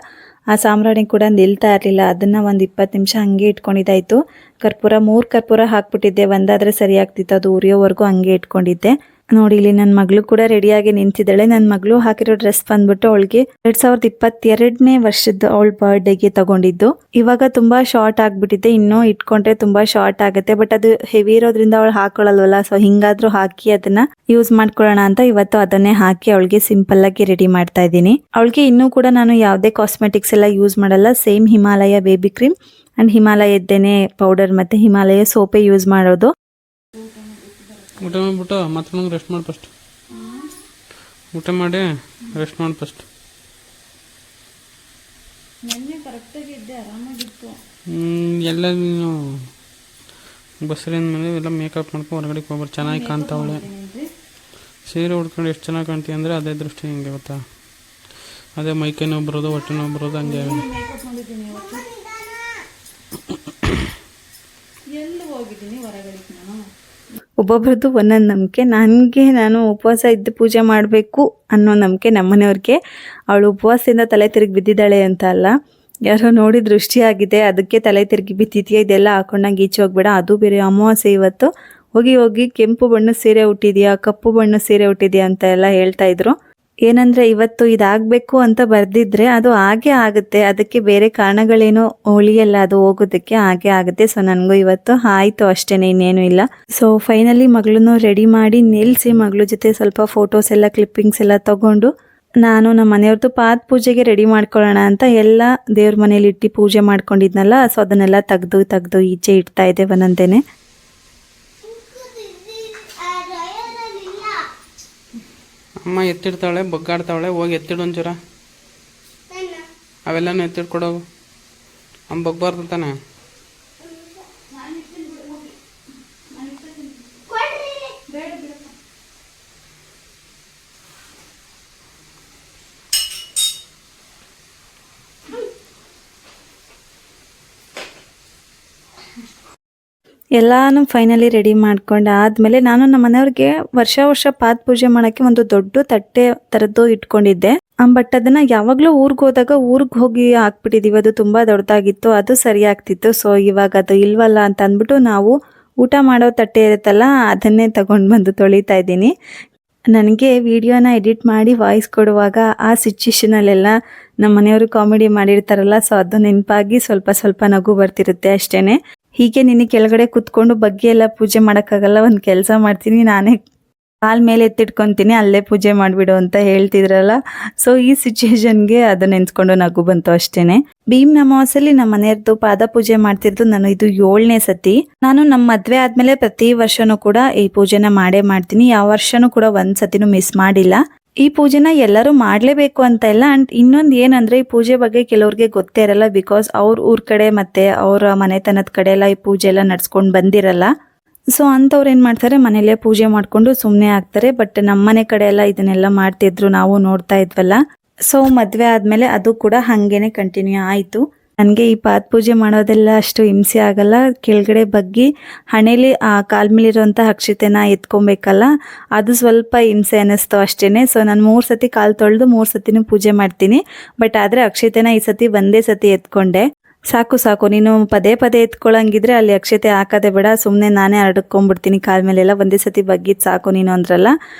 S1: ಆ ಸಾಂಬ್ರಾಣಿ ಕೂಡ ನಿಲ್ತಾ ಇರಲಿಲ್ಲ. ಅದನ್ನು ಒಂದು 20 ನಿಮಿಷ ಹಂಗೆ ಇಟ್ಕೊಂಡಿದ್ದಾಯಿತು. ಕರ್ಪೂರ 3 ಕರ್ಪೂರ ಹಾಕ್ಬಿಟ್ಟಿದ್ದೆ, ಒಂದಾದರೆ ಸರಿ ಆಗ್ತಿತ್ತು, ಅದು ಉರಿಯೋವರೆಗೂ ಹಂಗೆ ಇಟ್ಕೊಂಡಿದ್ದೆ. ನೋಡಿ ಇಲ್ಲಿ ನನ್ನ ಮಗಳು ಕೂಡ ರೆಡಿಯಾಗಿ ನಿಂತಿದ್ದಾಳೆ. ನನ್ನ ಮಗಳು ಹಾಕಿರೋ ಡ್ರೆಸ್ ಬಂದ್ಬಿಟ್ಟು ಅವಳಿಗೆ 2022ನೇ ವರ್ಷದ ಅವಳ ಬರ್ಡೇಗೆ ತಗೊಂಡಿದ್ದು. ಇವಾಗ ತುಂಬಾ ಶಾರ್ಟ್ ಆಗ್ಬಿಟ್ಟಿದೆ, ಇನ್ನೂ ಇಟ್ಕೊಂಡ್ರೆ ತುಂಬಾ ಶಾರ್ಟ್ ಆಗುತ್ತೆ. ಬಟ್ ಅದು ಹೆವಿ ಇರೋದ್ರಿಂದ ಅವಳು ಹಾಕೊಳ್ಳಲ್ವಲ್ಲ, ಸೊ ಹಿಂಗಾದ್ರೂ ಹಾಕಿ ಅದನ್ನ ಯೂಸ್ ಮಾಡ್ಕೊಳ್ಳೋಣ ಅಂತ ಇವತ್ತು ಅದನ್ನೇ ಹಾಕಿ ಅವಳಿಗೆ ಸಿಂಪಲ್ ಆಗಿ ರೆಡಿ ಮಾಡ್ತಾ ಇದ್ದೀನಿ. ಅವಳಿಗೆ ಇನ್ನೂ ಕೂಡ ನಾನು ಯಾವುದೇ ಕಾಸ್ಮೆಟಿಕ್ಸ್ ಎಲ್ಲ ಯೂಸ್ ಮಾಡಲ್ಲ. Same Himalaya baby cream and ಹಿಮಾಲಯದ್ದೇನೆ ಪೌಡರ್ ಮತ್ತೆ ಹಿಮಾಲಯ ಸೋಪೇ ಯೂಸ್ ಮಾಡೋದು.
S2: ಊಟ ಮಾಡಿಬಿಟ್ಟು ಮತ್ತೆ ರೆಸ್ಟ್ ಮಾಡಿ ಫಸ್ಟ್. ಊಟ ಮಾಡಿ ರೆಸ್ಟ್ ಮಾಡಿ ಫಸ್ಟ್. ಎಲ್ಲ ನೀನು ಬಸ್ಸರಿನ ಮೇಲೆ ಎಲ್ಲ ಮೇಕಪ್ ಮಾಡ್ಕೊಂಡು ಹೊರಗಡೆ ಹೋಗ್ಬಾರ್ದು. ಚೆನ್ನಾಗಿ ಕಾಣ್ತಾವಳೆ. ಸೀರೆ ಉಡ್ಕೊಂಡು ಎಷ್ಟು ಚೆನ್ನಾಗಿ ಕಾಣ್ತೀವಿ ಅಂದರೆ ಅದೇ ದೃಷ್ಟಿ ಹಿಂಗೆ ಗೊತ್ತಾ. ಅದೇ ಮೈಕೈ ನೋವು ಬರೋದು, ಹೊಟ್ಟೆ ನೋವು ಬರೋದು, ಹಂಗೆ
S1: ಒಬ್ಬೊಬ್ರದ್ದು ಒಂದೊಂದು ನಂಬಿಕೆ. ನಾನು ಉಪವಾಸ ಇದ್ದು ಪೂಜೆ ಮಾಡಬೇಕು ಅನ್ನೋ ನಂಬಿಕೆ ನಮ್ಮನೆಯವ್ರಿಗೆ. ಅವಳು ಉಪವಾಸದಿಂದ ತಲೆ ತಿರುಗಿ ಬಿದ್ದಿದ್ದಾಳೆ ಅಂತ ಅಲ್ಲ, ಯಾರೋ ನೋಡಿ ದೃಷ್ಟಿ ಆಗಿದೆ ಅದಕ್ಕೆ ತಲೆ ತಿರುಗಿ ಬಿದ್ದಿದೆಯಾ, ಇದೆಲ್ಲ ಹಾಕೊಂಡಂಗೆ ಈಚೆ ಹೋಗ್ಬೇಡ, ಅದು ಬೇರೆ ಅಮಾವಾಸ್ಯೆ ಇವತ್ತು, ಹೋಗಿ ಕೆಂಪು ಬಣ್ಣದ ಸೀರೆ ಉಟ್ಟಿದ್ಯಾ, ಕಪ್ಪು ಬಣ್ಣದ ಸೀರೆ ಉಟ್ಟಿದ್ಯಾ ಅಂತ ಎಲ್ಲ ಹೇಳ್ತಾ ಇದ್ರು. ಏನಂದರೆ ಇವತ್ತು ಇದಾಗಬೇಕು ಅಂತ ಬರೆದಿದ್ರೆ ಅದು ಹಾಗೆ ಆಗುತ್ತೆ, ಅದಕ್ಕೆ ಬೇರೆ ಕಾರಣಗಳೇನು ಉಳಿಯಲ್ಲ, ಅದು ಹೋಗೋದಕ್ಕೆ ಹಾಗೆ ಆಗುತ್ತೆ. ಸೊ ನನಗೂ ಇವತ್ತು ಆಯಿತು ಅಷ್ಟೇ, ಇನ್ನೇನು ಇಲ್ಲ. ಸೊ ಫೈನಲಿ ಮಗಳನ್ನು ರೆಡಿ ಮಾಡಿ ನಿಲ್ಲಿಸಿ ಮಗಳ ಜೊತೆ ಸ್ವಲ್ಪ ಫೋಟೋಸ್ ಎಲ್ಲ ಕ್ಲಿಪ್ಪಿಂಗ್ಸ್ ಎಲ್ಲ ತಗೊಂಡು ನಾನು ನಮ್ಮ ಮನೆಯವ್ರದ್ದು ಪಾದ ಪೂಜೆಗೆ ರೆಡಿ ಮಾಡ್ಕೊಳ್ಳೋಣ ಅಂತ ಎಲ್ಲ ದೇವ್ರ ಮನೇಲಿ ಇಟ್ಟು ಪೂಜೆ ಮಾಡ್ಕೊಂಡಿದ್ನಲ್ಲ, ಸೊ ಅದನ್ನೆಲ್ಲ ತೆಗ್ದು ಈಚೆ ಇಡ್ತಾ ಇದ್ದೆ ಒಂದೊಂದೇನೆ.
S2: ಅಮ್ಮ ಎತ್ತಿಡ್ತಾವಳೆ, ಬಗ್ಗಾಡ್ತಾವಳೆ, ಹೋಗಿ ಎತ್ತಿಡು ಒಂಚೂರ. ಅವೆಲ್ಲನೂ ಎತ್ತಿಡ್ಕೊಡೋವು. ಅಮ್ಮ ಬಗ್ಬಾರ್ದು ತಾನೆ.
S1: ಎಲ್ಲಾನು ಫೈನಲಿ ರೆಡಿ ಮಾಡ್ಕೊಂಡು ಆದಮೇಲೆ ನಾನು ನಮ್ಮ ಮನೆಯವ್ರಿಗೆ ವರ್ಷ ಪಾದ ಪೂಜೆ ಮಾಡೋಕ್ಕೆ ಒಂದು ದೊಡ್ಡ ತಟ್ಟೆ ಥರದ್ದು ಇಟ್ಕೊಂಡಿದ್ದೆ. ಬಟ್ ಅದನ್ನು ಯಾವಾಗಲೂ ಊರಿಗೆ ಹೋದಾಗ ಊರಿಗೆ ಹೋಗಿ ಹಾಕ್ಬಿಟ್ಟಿದ್ದೀವಿ, ಅದು ತುಂಬ ದೊಡ್ಡದಾಗಿತ್ತು, ಅದು ಸರಿ ಆಗ್ತಿತ್ತು. ಸೊ ಇವಾಗ ಅದು ಇಲ್ವಲ್ಲ ಅಂತ ಅಂದ್ಬಿಟ್ಟು ನಾವು ಊಟ ಮಾಡೋ ತಟ್ಟೆ ಇರುತ್ತಲ್ಲ ಅದನ್ನೇ ತಗೊಂಡು ಬಂದು ತೊಳಿತಾ ಇದ್ದೀನಿ. ನನಗೆ ವಿಡಿಯೋನ ಎಡಿಟ್ ಮಾಡಿ ವಾಯ್ಸ್ ಕೊಡುವಾಗ ಆ ಸಿಚುವೇಶನಲ್ಲೆಲ್ಲ ನಮ್ಮ ಮನೆಯವರು ಕಾಮಿಡಿ ಮಾಡಿರ್ತಾರಲ್ಲ, ಸೊ ಅದು ನೆನಪಾಗಿ ಸ್ವಲ್ಪ ನಗು ಬರ್ತಿರುತ್ತೆ ಅಷ್ಟೇ. ಹೀಗೆ ನಿನಗೆ ಕೆಳಗಡೆ ಕುತ್ಕೊಂಡು ಬಗ್ಗೆ ಎಲ್ಲ ಪೂಜೆ ಮಾಡೋಕ್ಕಾಗಲ್ಲ, ಒಂದು ಕೆಲಸ ಮಾಡ್ತೀನಿ, ನಾನೇ ಕಾಲ್ ಮೇಲೆ ಎತ್ತಿಟ್ಕೊತೀನಿ, ಅಲ್ಲೇ ಪೂಜೆ ಮಾಡಿಬಿಡು ಅಂತ ಹೇಳ್ತಿದ್ರಲ್ಲ. ಸೊ ಈ ಸಿಚುವೇಶನ್ಗೆ ಅದು ನೆನೆಸ್ಕೊಂಡು ನಗು ಬಂತು ಅಷ್ಟೇನೆ. ಭೀಮ್ ಅಮಾವಾಸ್ಯೆಯಲ್ಲಿ ನಮ್ಮ ಮನೆಯವ್ರದ್ದು ಪಾದ ಪೂಜೆ ಮಾಡ್ತಿದ್ದು ನಾನು ಇದು 7ನೇ ಸತಿ. ನಾನು ನಮ್ಮ ಮದುವೆ ಆದಮೇಲೆ ಪ್ರತಿ ವರ್ಷನೂ ಕೂಡ ಈ ಪೂಜೆನ ಮಾಡೇ ಮಾಡ್ತೀನಿ, ಯಾವ ವರ್ಷನೂ ಕೂಡ ಒಂದು ಸತಿನೂ ಮಿಸ್ ಮಾಡಿಲ್ಲ. ಈ ಪೂಜೆನ ಎಲ್ಲರೂ ಮಾಡಲೇಬೇಕು ಅಂತ ಇಲ್ಲ. ಅಂಡ್ ಇನ್ನೊಂದು ಏನಂದರೆ, ಈ ಪೂಜೆ ಬಗ್ಗೆ ಕೆಲವ್ರಿಗೆ ಗೊತ್ತೇ ಇರಲ್ಲ, ಬಿಕಾಸ್ ಅವ್ರ ಊರ ಕಡೆ ಮತ್ತು ಅವರ ಮನೆತನದ ಕಡೆ ಎಲ್ಲ ಈ ಪೂಜೆ ಎಲ್ಲ ನಡ್ಸ್ಕೊಂಡು ಬಂದಿರಲ್ಲ. ಸೊ ಅಂಥವ್ರು ಏನು ಮಾಡ್ತಾರೆ, ಮನೇಲೇ ಪೂಜೆ ಮಾಡಿಕೊಂಡು ಸುಮ್ಮನೆ ಆಗ್ತಾರೆ. ಬಟ್ ನಮ್ಮನೆ ಕಡೆ ಎಲ್ಲ ಇದನ್ನೆಲ್ಲ ಮಾಡ್ತಿದ್ರು, ನಾವು ನೋಡ್ತಾ ಇದ್ವಲ್ಲ. ಸೊ ಮದುವೆ ಆದಮೇಲೆ ಅದು ಕೂಡ ಹಾಗೇನೆ ಕಂಟಿನ್ಯೂ ಆಯಿತು. ನನಗೆ ಈ ಪಾದ ಪೂಜೆ ಮಾಡೋದೆಲ್ಲ ಅಷ್ಟು ಹಿಂಸೆ ಆಗಲ್ಲ. ಕೆಳಗಡೆ ಬಗ್ಗಿ ಹಣೆಲಿ ಆ ಕಾಲ್ ಮೇಲಿರುವಂಥ ಅಕ್ಷತೆನ ಎತ್ಕೊಬೇಕಲ್ಲ, ಅದು ಸ್ವಲ್ಪ ಹಿಂಸೆ ಅನ್ನಿಸ್ತು ಅಷ್ಟೇ. ಸೊ ನಾನು 3 ಸತಿ ಕಾಲು ತೊಳೆದು 3 ಸತಿನೂ ಪೂಜೆ ಮಾಡ್ತೀನಿ. ಬಟ್ ಆದರೆ ಅಕ್ಷತೆನ ಈ ಸತಿ ಒಂದೇ ಸತಿ ಎತ್ಕೊಂಡೆ. ಸಾಕು ನೀನು ಪದೇ ಪದೇ ಎತ್ಕೊಳ್ಳಂಗಿದ್ರೆ ಅಲ್ಲಿ ಅಕ್ಷತೆ ಹಾಕೋದೇ ಬೇಡ, ಸುಮ್ಮನೆ ನಾನೇ ಹರಡ್ಕೊಂಡ್ಬಿಡ್ತೀನಿ ಕಾಲ ಮೇಲೆಲ್ಲ, ಒಂದೇ ಸತಿ ಬಗ್ಗಿದ್ದು ಸಾಕು ನೀನು ಅಂದ್ರಲ್ಲ.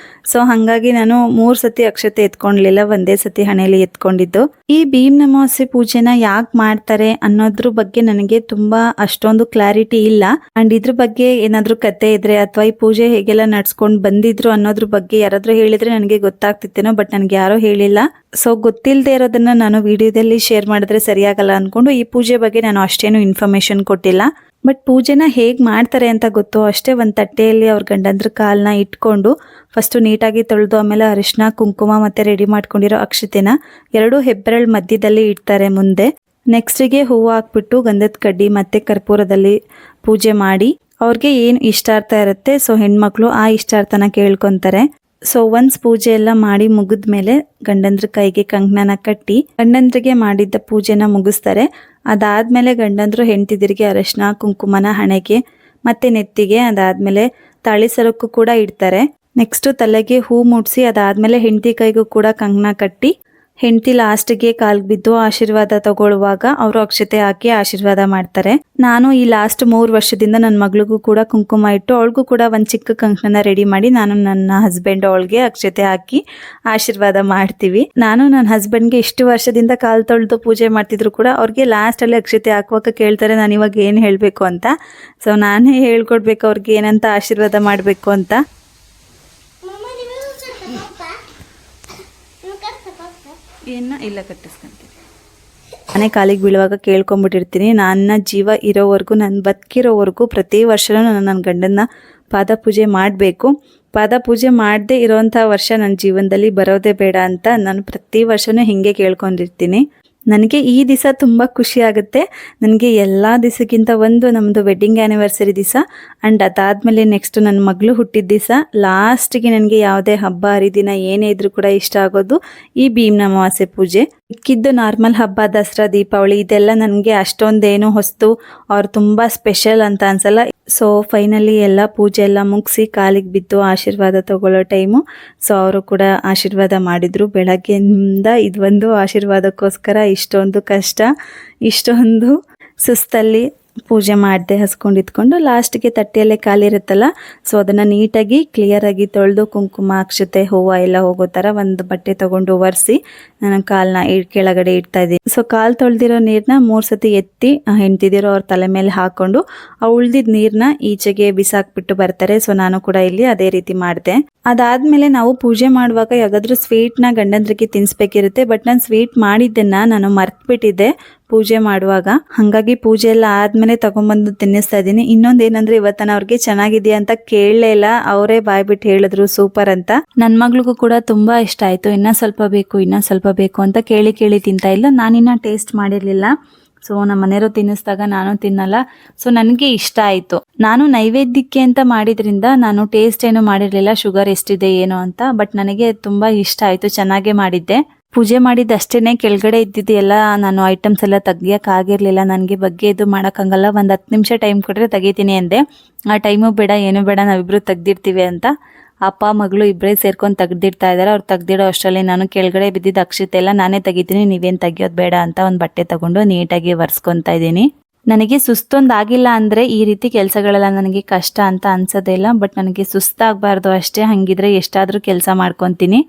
S1: ಸೊ ಹಾಗಾಗಿ ನಾನು 3 ಸತಿ ಅಕ್ಷತೆ ಎತ್ಕೊಂಡ್ಲಿಲ್ಲ, ಒಂದೇ ಸತಿ ಹಣೆಯಲ್ಲಿ ಎತ್ಕೊಂಡಿದ್ದು. ಈ ಭೀಮ್ ಅಮಾವಾಸ್ಯೆ ಪೂಜೆನ ಯಾಕೆ ಮಾಡ್ತಾರೆ ಅನ್ನೋದ್ರ ಬಗ್ಗೆ ನನಗೆ ತುಂಬಾ ಅಷ್ಟೊಂದು ಕ್ಲಾರಿಟಿ ಇಲ್ಲ. ಅಂಡ್ ಇದ್ರ ಬಗ್ಗೆ ಏನಾದ್ರೂ ಕತೆ ಇದ್ರೆ ಅಥವಾ ಈ ಪೂಜೆ ಹೇಗೆಲ್ಲ ನಡ್ಸ್ಕೊಂಡ್ ಬಂದಿದ್ರು ಅನ್ನೋದ್ರ ಬಗ್ಗೆ ಯಾರಾದ್ರೂ ಹೇಳಿದ್ರೆ ನನಗೆ ಗೊತ್ತಾಗ್ತಿತ್ತೇನೋ, ಬಟ್ ನನಗೆ ಯಾರೋ ಹೇಳಿಲ್ಲ. ಸೊ ಗೊತ್ತಿಲ್ಲದೆ ಇರೋದನ್ನ ನಾನು ವಿಡಿಯೋದಲ್ಲಿ ಶೇರ್ ಮಾಡಿದ್ರೆ ಸರಿಯಾಗಲ್ಲ ಅನ್ಕೊಂಡು ಈ ಪೂಜೆ ಬಗ್ಗೆ ನಾನು ಅಷ್ಟೇನು ಇನ್ಫಾರ್ಮೇಶನ್ ಕೊಟ್ಟಿಲ್ಲ. ಬಟ್ ಪೂಜೆನ ಹೇಗೆ ಮಾಡ್ತಾರೆ ಅಂತ ಗೊತ್ತು ಅಷ್ಟೇ. ಒಂದು ತಟ್ಟೆಯಲ್ಲಿ ಅವ್ರ ಗಂಡಂದ್ರ ಕಾಲನ್ನ ಇಟ್ಕೊಂಡು ಫಸ್ಟು ನೀಟಾಗಿ ತೊಳೆದು ಆಮೇಲೆ ಅರಿಶಿನ ಕುಂಕುಮ ಮತ್ತೆ ರೆಡಿ ಮಾಡ್ಕೊಂಡಿರೋ ಅಕ್ಷತೆನ 2 ಹೆಬ್ಬೆರಳು ಮಧ್ಯದಲ್ಲಿ ಇಡ್ತಾರೆ ಮುಂದೆ. ನೆಕ್ಸ್ಟಿಗೆ ಹೂವು ಹಾಕ್ಬಿಟ್ಟು ಗಂಧದ ಕಡ್ಡಿ ಮತ್ತೆ ಕರ್ಪೂರದಲ್ಲಿ ಪೂಜೆ ಮಾಡಿ ಅವ್ರಿಗೆ ಏನು ಇಷ್ಟಾರ್ಥ ಇರುತ್ತೆ, ಸೊ ಹೆಣ್ಮಕ್ಳು ಆ ಇಷ್ಟಾರ್ಥನ ಕೇಳ್ಕೊತಾರೆ. ಸೊ ಒನ್ಸ್ ಪೂಜೆ ಎಲ್ಲ ಮಾಡಿ ಮುಗಿದ್ಮೇಲೆ ಗಂಡಂದ್ರ ಕೈಗೆ ಕಂಕಣನ ಕಟ್ಟಿ ಗಂಡಂದ್ರಿಗೆ ಮಾಡಿದ್ದ ಪೂಜೆನ ಮುಗಿಸ್ತಾರೆ. ಅದಾದ್ಮೇಲೆ ಗಂಡಂದ್ರು ಹೆಂಡತಿದಿರಿಗೆ ಅರಶಿನ ಕುಂಕುಮನ ಹಣೆಗೆ ಮತ್ತೆ ನೆತ್ತಿಗೆ, ಅದಾದ್ಮೇಲೆ ತಾಳಿ ಸರಕ್ಕೂ ಕೂಡ ಇಡ್ತಾರೆ. ನೆಕ್ಸ್ಟ್ ತಲೆಗೆ ಹೂ ಮುಡ್ಸಿ ಅದಾದ್ಮೇಲೆ ಹೆಂಡತಿ ಕೈಗೂ ಕೂಡ ಕಂಕಣ ಕಟ್ಟಿ ಹೆಂಡತಿ ಲಾಸ್ಟ್ಗೆ ಕಾಲ್ಗೆ ಬಿದ್ದು ಆಶೀರ್ವಾದ ತಗೊಳ್ಳುವಾಗ ಅವರು ಅಕ್ಷತೆ ಹಾಕಿ ಆಶೀರ್ವಾದ ಮಾಡ್ತಾರೆ. ನಾನು ಈ ಲಾಸ್ಟ್ 3 ವರ್ಷದಿಂದ ನನ್ನ ಮಗಳಿಗೂ ಕೂಡ ಕುಂಕುಮ ಇಟ್ಟು ಅವಳಿಗೂ ಕೂಡ ಒಂದು ಚಿಕ್ಕ ಕಂಕಣನ ರೆಡಿ ಮಾಡಿ ನಾನು ನನ್ನ ಹಸ್ಬೆಂಡ್ ಅವಳಿಗೆ ಅಕ್ಷತೆ ಹಾಕಿ ಆಶೀರ್ವಾದ ಮಾಡ್ತೀವಿ. ನಾನು ನನ್ನ ಹಸ್ಬೆಂಡ್ಗೆ ಇಷ್ಟು ವರ್ಷದಿಂದ ಕಾಲು ತೊಳೆದು ಪೂಜೆ ಮಾಡ್ತಿದ್ರು ಕೂಡ ಅವ್ರಿಗೆ ಲಾಸ್ಟಲ್ಲಿ ಅಕ್ಷತೆ ಹಾಕುವಾಗ ಕೇಳ್ತಾರೆ ನಾನು ಇವಾಗ ಏನು ಹೇಳಬೇಕು ಅಂತ. ಸೊ ನಾನೇ ಹೇಳ್ಕೊಡ್ಬೇಕು ಅವ್ರಿಗೆ ಏನಂತ ಆಶೀರ್ವಾದ ಮಾಡಬೇಕು ಅಂತ. ಇಲ್ಲ ಕಟ್ಟಿಸ್ಕೊಂತೀನಿ. ನಾನೇ ಕಾಲಿಗೆ ಬೀಳುವಾಗ ಕೇಳ್ಕೊಂಬಿಟ್ಟಿರ್ತೀನಿ, ನನ್ನ ಜೀವ ಇರೋವರೆಗೂ ನಾನು ಬದುಕಿರೋವರೆಗೂ ಪ್ರತಿ ವರ್ಷವೂ ನಾನು ನನ್ನ ಗಂಡನ ಪಾದ ಪೂಜೆ ಮಾಡಬೇಕು. ಪಾದ ಪೂಜೆ ಮಾಡದೇ ಇರೋವಂಥ ವರ್ಷ ನನ್ನ ಜೀವನದಲ್ಲಿ ಬರೋದೇ ಬೇಡ ಅಂತ ನಾನು ಪ್ರತಿ ವರ್ಷವೂ ಹೀಗೆ ಕೇಳ್ಕೊಂಡಿರ್ತೀನಿ. ನನಗೆ ಈ ದಿವಸ ತುಂಬ ಖುಷಿ ಆಗುತ್ತೆ. ನನಗೆ ಎಲ್ಲ ದಿವಸಕ್ಕಿಂತ ಒಂದು ನಮ್ಮದು ವೆಡ್ಡಿಂಗ್ ಆ್ಯನಿವರ್ಸರಿ ದಿವಸ ಆ್ಯಂಡ್ ಅದಾದಮೇಲೆ ನೆಕ್ಸ್ಟ್ ನನ್ನ ಮಗಳು ಹುಟ್ಟಿದ ದಿವಸ ಲಾಸ್ಟಿಗೆ ನನಗೆ ಯಾವುದೇ ಹಬ್ಬ ಹರಿದಿನ ಏನೇ ಇದ್ರೂ ಕೂಡ ಇಷ್ಟ ಆಗೋದು ಈ ಭೀಮ್ ಅಮಾವಾಸ್ಯೆ ಪೂಜೆ. ಮಿಕ್ಕಿದ್ದು ನಾರ್ಮಲ್ ಹಬ್ಬ ದಸರಾ ದೀಪಾವಳಿ ಇದೆಲ್ಲ ನನಗೆ ಅಷ್ಟೊಂದೇನು ಹೊಸ್ತು ಅವ್ರು ತುಂಬ ಸ್ಪೆಷಲ್ ಅಂತ ಅನ್ಸಲ್ಲ. ಸೊ ಫೈನಲಿ ಎಲ್ಲ ಪೂಜೆ ಎಲ್ಲ ಮುಗಿಸಿ ಕಾಲಿಗೆ ಬಿದ್ದು ಆಶೀರ್ವಾದ ತಗೊಳ್ಳೋ ಟೈಮು. ಸೊ ಅವರು ಕೂಡ ಆಶೀರ್ವಾದ ಮಾಡಿದರು. ಬೆಳಗ್ಗೆಯಿಂದ ಇದೊಂದು ಆಶೀರ್ವಾದಕ್ಕೋಸ್ಕರ ಇಷ್ಟೊಂದು ಕಷ್ಟ, ಇಷ್ಟೊಂದು ಸುಸ್ತಲ್ಲಿ ಪೂಜೆ ಮಾಡದೆ ಹಸ್ಕೊಂಡು ಇದ್ಕೊಂಡು ಲಾಸ್ಟಿಗೆ ತಟ್ಟೆಯಲ್ಲೇ ಕಾಲಿರುತ್ತಲ್ಲ, ಸೊ ಅದನ್ನು ನೀಟಾಗಿ ಕ್ಲಿಯರಾಗಿ ತೊಳೆದು ಕುಂಕುಮ ಅಕ್ಷತೆ ಹೂವು ಎಲ್ಲ ಹೋಗೋ ಥರ ಒಂದು ಬಟ್ಟೆ ತೊಗೊಂಡು ಒರೆಸಿ ನಾನು ಕಾಲನ್ನ ಕೆಳಗಡೆ ಇಡ್ತಾ ಇದ್ದೀನಿ. ಸೊ ಕಾಲು ತೊಳೆದಿರೋ ನೀರನ್ನ 3 ಸತಿ ಎತ್ತಿ ಹೆಂಡ್ತಿದಿರೋ ಅವ್ರ ತಲೆ ಮೇಲೆ ಹಾಕ್ಕೊಂಡು ಆ ಉಳ್ದಿದ್ದ ನೀರನ್ನ ಈಚೆಗೆ ಬಿಸಾಕ್ಬಿಟ್ಟು ಬರ್ತಾರೆ. ಸೊ ನಾನು ಕೂಡ ಇಲ್ಲಿ ಅದೇ ರೀತಿ ಮಾಡಿದೆ. ಅದಾದಮೇಲೆ ನಾವು ಪೂಜೆ ಮಾಡುವಾಗ ಯಾವುದಾದ್ರೂ ಸ್ವೀಟ್ನ ಗಂಡಂದ್ರಿಗೆ ತಿನ್ನಿಸ್ಬೇಕಿರುತ್ತೆ. ಬಟ್ ನಾನು ಸ್ವೀಟ್ ಮಾಡಿದ್ದನ್ನು ನಾನು ಮರ್ತ್ಬಿಟ್ಟಿದ್ದೆ ಪೂಜೆ ಮಾಡುವಾಗ. ಹಾಗಾಗಿ ಪೂಜೆ ಎಲ್ಲ ಆದಮೇಲೆ ತೊಗೊಂಬಂದು ತಿನ್ನಿಸ್ತಾ ಇದ್ದೀನಿ. ಇನ್ನೊಂದು ಏನಂದರೆ ಇವತ್ತು ಅವ್ರಿಗೆ ಚೆನ್ನಾಗಿದೆಯಾ ಅಂತ ಕೇಳಲೇ ಇಲ್ಲ, ಅವರೇ ಬಾಯ್ಬಿಟ್ಟು ಹೇಳಿದ್ರು ಸೂಪರ್ ಅಂತ. ನನ್ನ ಮಗಳಿಗೂ ಕೂಡ ತುಂಬ ಇಷ್ಟ ಆಯಿತು. ಇನ್ನೂ ಸ್ವಲ್ಪ ಬೇಕು ಅಂತ ಕೇಳಿ ತಿಂತಾ ಇಲ್ಲ. ನಾನಿನ್ನ ಟೇಸ್ಟ್ ಮಾಡಿರಲಿಲ್ಲ. ಸೊ ನಮ್ಮ ಮನೆಯವರು ತಿನ್ನಿಸ್ದಾಗ ನಾನು ತಿನ್ನಲ್ಲ. ಸೊ ನನಗೆ ಇಷ್ಟ ಆಯಿತು. ನಾನು ನೈವೇದ್ಯಕ್ಕೆ ಅಂತ ಮಾಡಿದ್ರಿಂದ ನಾನು ಟೇಸ್ಟ್ ಏನು ಮಾಡಿರಲಿಲ್ಲ, ಶುಗರ್ ಎಷ್ಟಿದೆ ಏನೋ ಅಂತ. ಬಟ್ ನನಗೆ ತುಂಬ ಇಷ್ಟ ಆಯಿತು, ಚೆನ್ನಾಗೇ ಮಾಡಿದ್ದೆ. ಪೂಜೆ ಮಾಡಿದ್ದಷ್ಟೇ ಕೆಳಗಡೆ ಇದ್ದಿದ್ದು ಎಲ್ಲ ನಾನು ಐಟಮ್ಸ್ ಎಲ್ಲ ತೆಗಿಯೋಕ್ಕಾಗಿರಲಿಲ್ಲ. ನನಗೆ ಬಗ್ಗೆ ಇದು ಮಾಡೋಕ್ಕಾಗಲ್ಲ, ಒಂದು 10 ನಿಮಿಷ ಟೈಮ್ ಕೊಟ್ಟರೆ ತೆಗಿತೀನಿ ಅಂದೆ. ಆ ಟೈಮು ಬೇಡ ಏನು ಬೇಡ, ನಾವಿಬ್ಬರು ತೆಗ್ದಿರ್ತೀವಿ ಅಂತ ಅಪ್ಪ ಮಗಳು ಇಬ್ಬರೇ ಸೇರ್ಕೊಂಡು ತೆಗ್ದಿಡ್ತಾ ಇದ್ದಾರೆ. ಅವ್ರು ತೆಗ್ದಿಡೋ ಅಷ್ಟರಲ್ಲಿ ನಾನು ಕೆಳಗಡೆ ಬಿದ್ದಿದ್ದ ಅಕ್ಷತೆ ಎಲ್ಲ ನಾನೇ ತೆಗಿತೀನಿ, ನೀವೇನು ತೆಗಿಯೋದು ಬೇಡ ಅಂತ ಒಂದು ಬಟ್ಟೆ ತಗೊಂಡು ನೀಟಾಗಿ ಒರೆಸ್ಕೊತಾ ಇದ್ದೀನಿ. ನನಗೆ ಸುಸ್ತೊಂದು ಆಗಿಲ್ಲ ಅಂದರೆ ಈ ರೀತಿ ಕೆಲಸಗಳೆಲ್ಲ ನನಗೆ ಕಷ್ಟ ಅಂತ ಅನ್ಸೋದೇ ಇಲ್ಲ. ಬಟ್ ನನಗೆ ಸುಸ್ತಾಗಬಾರ್ದು ಅಷ್ಟೇ, ಹಾಗಿದ್ರೆ ಎಷ್ಟಾದರೂ ಕೆಲಸ ಮಾಡ್ಕೊತೀನಿ.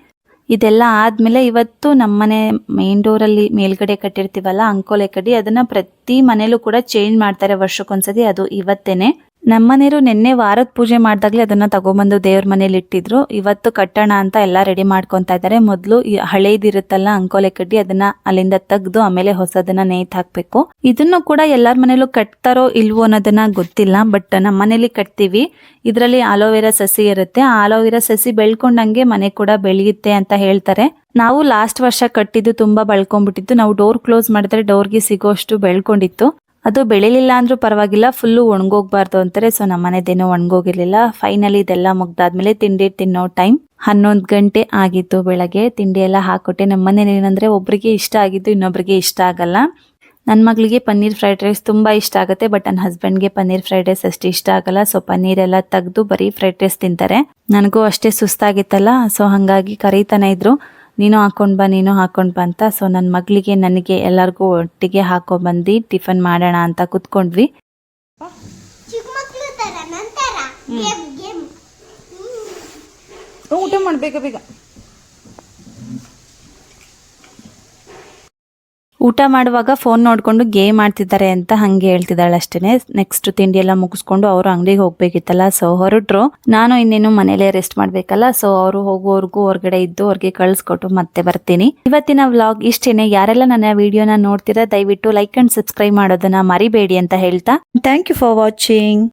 S1: ಇದೆಲ್ಲ ಆದಮೇಲೆ ಇವತ್ತು ನಮ್ಮನೆ ಮೇನ್ ಡೋರಲ್ಲಿ ಮೇಲ್ಗಡೆ ಕಟ್ಟಿರ್ತೀವಲ್ಲ ಅಂಕೋಲೆ ಕಡ್ಡಿ, ಅದನ್ನು ಪ್ರತಿ ಮನೇಲೂ ಕೂಡ ಚೇಂಜ್ ಮಾಡ್ತಾರೆ ವರ್ಷಕ್ಕೊಂದ್ಸತಿ. ಅದು ಇವತ್ತೇನೆ. ನಮ್ಮನೆಯವರು ನಿನ್ನೆ ವಾರದ ಪೂಜೆ ಮಾಡಿದಾಗಲೇ ಅದನ್ನು ತಗೊಂಬಂದು ದೇವ್ರ ಮನೇಲಿ ಇಟ್ಟಿದ್ರು. ಇವತ್ತು ಕಟ್ಟೋಣ ಅಂತ ಎಲ್ಲ ರೆಡಿ ಮಾಡ್ಕೊತಾ ಇದ್ದಾರೆ. ಮೊದಲು ಹಳೇದಿರುತ್ತಲ್ಲ ಅಂಕೋಲೆ ಕಡ್ಡಿ, ಅದನ್ನ ಅಲ್ಲಿಂದ ತೆಗೆದು ಆಮೇಲೆ ಹೊಸದನ್ನ ನೇಯ್ತು ಹಾಕ್ಬೇಕು. ಇದನ್ನು ಕೂಡ ಎಲ್ಲರ ಮನೇಲೂ ಕಟ್ತಾರೋ ಇಲ್ವೋ ಅನ್ನೋದನ್ನ ಗೊತ್ತಿಲ್ಲ. ಬಟ್ ನಮ್ಮ ಮನೇಲಿ ಕಟ್ತೀವಿ. ಇದರಲ್ಲಿ ಆಲೋವೆರಾ ಸಸಿ ಇರುತ್ತೆ. ಆ ಆಲೋವೆರಾ ಸಸಿ ಬೆಳ್ಕೊಂಡಂಗೆ ಮನೆ ಕೂಡ ಬೆಳೆಯುತ್ತೆ ಅಂತ ಹೇಳ್ತಾರೆ. ನಾವು ಲಾಸ್ಟ್ ವರ್ಷ ಕಟ್ಟಿದ್ದು ತುಂಬಾ ಬೆಳ್ಕೊಂಡ್ಬಿಟ್ಟಿತ್ತು. ನಾವು ಡೋರ್ ಕ್ಲೋಸ್ ಮಾಡಿದ್ರೆ ಡೋರ್ಗೆ ಸಿಗೋಷ್ಟು ಬೆಳ್ಕೊಂಡಿತ್ತು. ಅದು ಬೆಳಿಲಿಲ್ಲ ಅಂದ್ರೂ ಪರವಾಗಿಲ್ಲ, ಫುಲ್ಲು ಒಣಗೋಗ್ಬಾರ್ದು ಅಂತಾರೆ. ಸೊ ನಮ್ಮನೆದೇನೋ ಒಣಗೋಗಿರ್ಲಿಲ್ಲ. ಫೈನಲಿ ಇದೆಲ್ಲ ಮುಗ್ದಾದ್ಮೇಲೆ ತಿಂಡಿ ತಿನ್ನೋ ಟೈಮ್ 11 ಗಂಟೆ ಆಗಿತ್ತು. ಬೆಳಗ್ಗೆ ತಿಂಡಿ ಎಲ್ಲ ಹಾಕೊಟ್ಟೆ. ನಮ್ಮನೇಲಿ ಏನಂದ್ರೆ ಒಬ್ರಿಗೆ ಇಷ್ಟ ಆಗಿದ್ದು ಇನ್ನೊಬ್ರಿಗೆ ಇಷ್ಟ ಆಗಲ್ಲ. ನನ್ನ ಮಗಳಿಗೆ ಪನ್ನೀರ್ ಫ್ರೈಡ್ ರೈಸ್ ತುಂಬ ಇಷ್ಟ ಆಗುತ್ತೆ, ಬಟ್ ನನ್ನ ಹಸ್ಬೆಂಡ್ಗೆ ಪನ್ನೀರ್ ಫ್ರೈಡ್ ರೈಸ್ ಅಷ್ಟು ಇಷ್ಟ ಆಗಲ್ಲ. ಸೊ ಪನ್ನೀರೆಲ್ಲ ತೆಗೆದು ಬರೀ ಫ್ರೈಡ್ ರೈಸ್ ತಿಂತಾರೆ. ನನಗೂ ಅಷ್ಟೇ ಸುಸ್ತಾಗಿತ್ತಲ್ಲ, ಸೊ ಹಾಗಾಗಿ ಕರೀತಾನೆ ಇದ್ರು, ನೀನು ಹಾಕೊಂಡು ಬಾ ಅಂತ. ಸೊ ನನ್ನ ಮಗಳಿಗೆ ನನಗೆ ಎಲ್ಲರಿಗೂ ಒಟ್ಟಿಗೆ ಹಾಕೊಬಂದು ಟಿಫನ್ ಮಾಡೋಣ ಅಂತ ಕುತ್ಕೊಂಡ್ವಿ.
S2: ಊಟ ಮಾಡಬೇಕ ಬೇಗ.
S1: ಊಟ ಮಾಡುವಾಗ ಫೋನ್ ನೋಡ್ಕೊಂಡು ಗೇಮ್ ಆಡ್ತಿದ್ದಾರೆ ಅಂತ ಹಂಗೆ ಹೇಳ್ತಿದ್ದಾಳೆ ಅಷ್ಟೇನೆ. ನೆಕ್ಸ್ಟ್ ತಿಂಡಿ ಎಲ್ಲ ಮುಗಿಸ್ಕೊಂಡು ಅವರು ಅಂಗಡಿಗೆ ಹೋಗ್ಬೇಕಿತ್ತಲ್ಲ, ಸೊ ಹೊರಟ್ರು. ನಾನು ಇನ್ನೇನು ಮನೇಲೆ ರೆಸ್ಟ್ ಮಾಡ್ಬೇಕಲ್ಲ, ಸೊ ಅವರು ಹೋಗೋವರೆಗೂ ಹೊರಗಡೆ ಇದ್ದು ಅವ್ರಿಗೆ ಕಳ್ಸ್ಕೊಟ್ಟು ಮತ್ತೆ ಬರ್ತೀನಿ. ಇವತ್ತಿನ ವ್ಲಾಗ್ ಇಷ್ಟೇನೆ. ಯಾರೆಲ್ಲ ನನ್ನ ವಿಡಿಯೋನ ನೋಡ್ತೀರಾ ದಯವಿಟ್ಟು ಲೈಕ್ ಅಂಡ್ ಸಬ್ಸ್ಕ್ರೈಬ್ ಮಾಡೋದನ್ನ ಮರಿಬೇಡಿ ಅಂತ ಹೇಳ್ತಾ ಥ್ಯಾಂಕ್ ಯು ಫಾರ್ ವಾಚಿಂಗ್.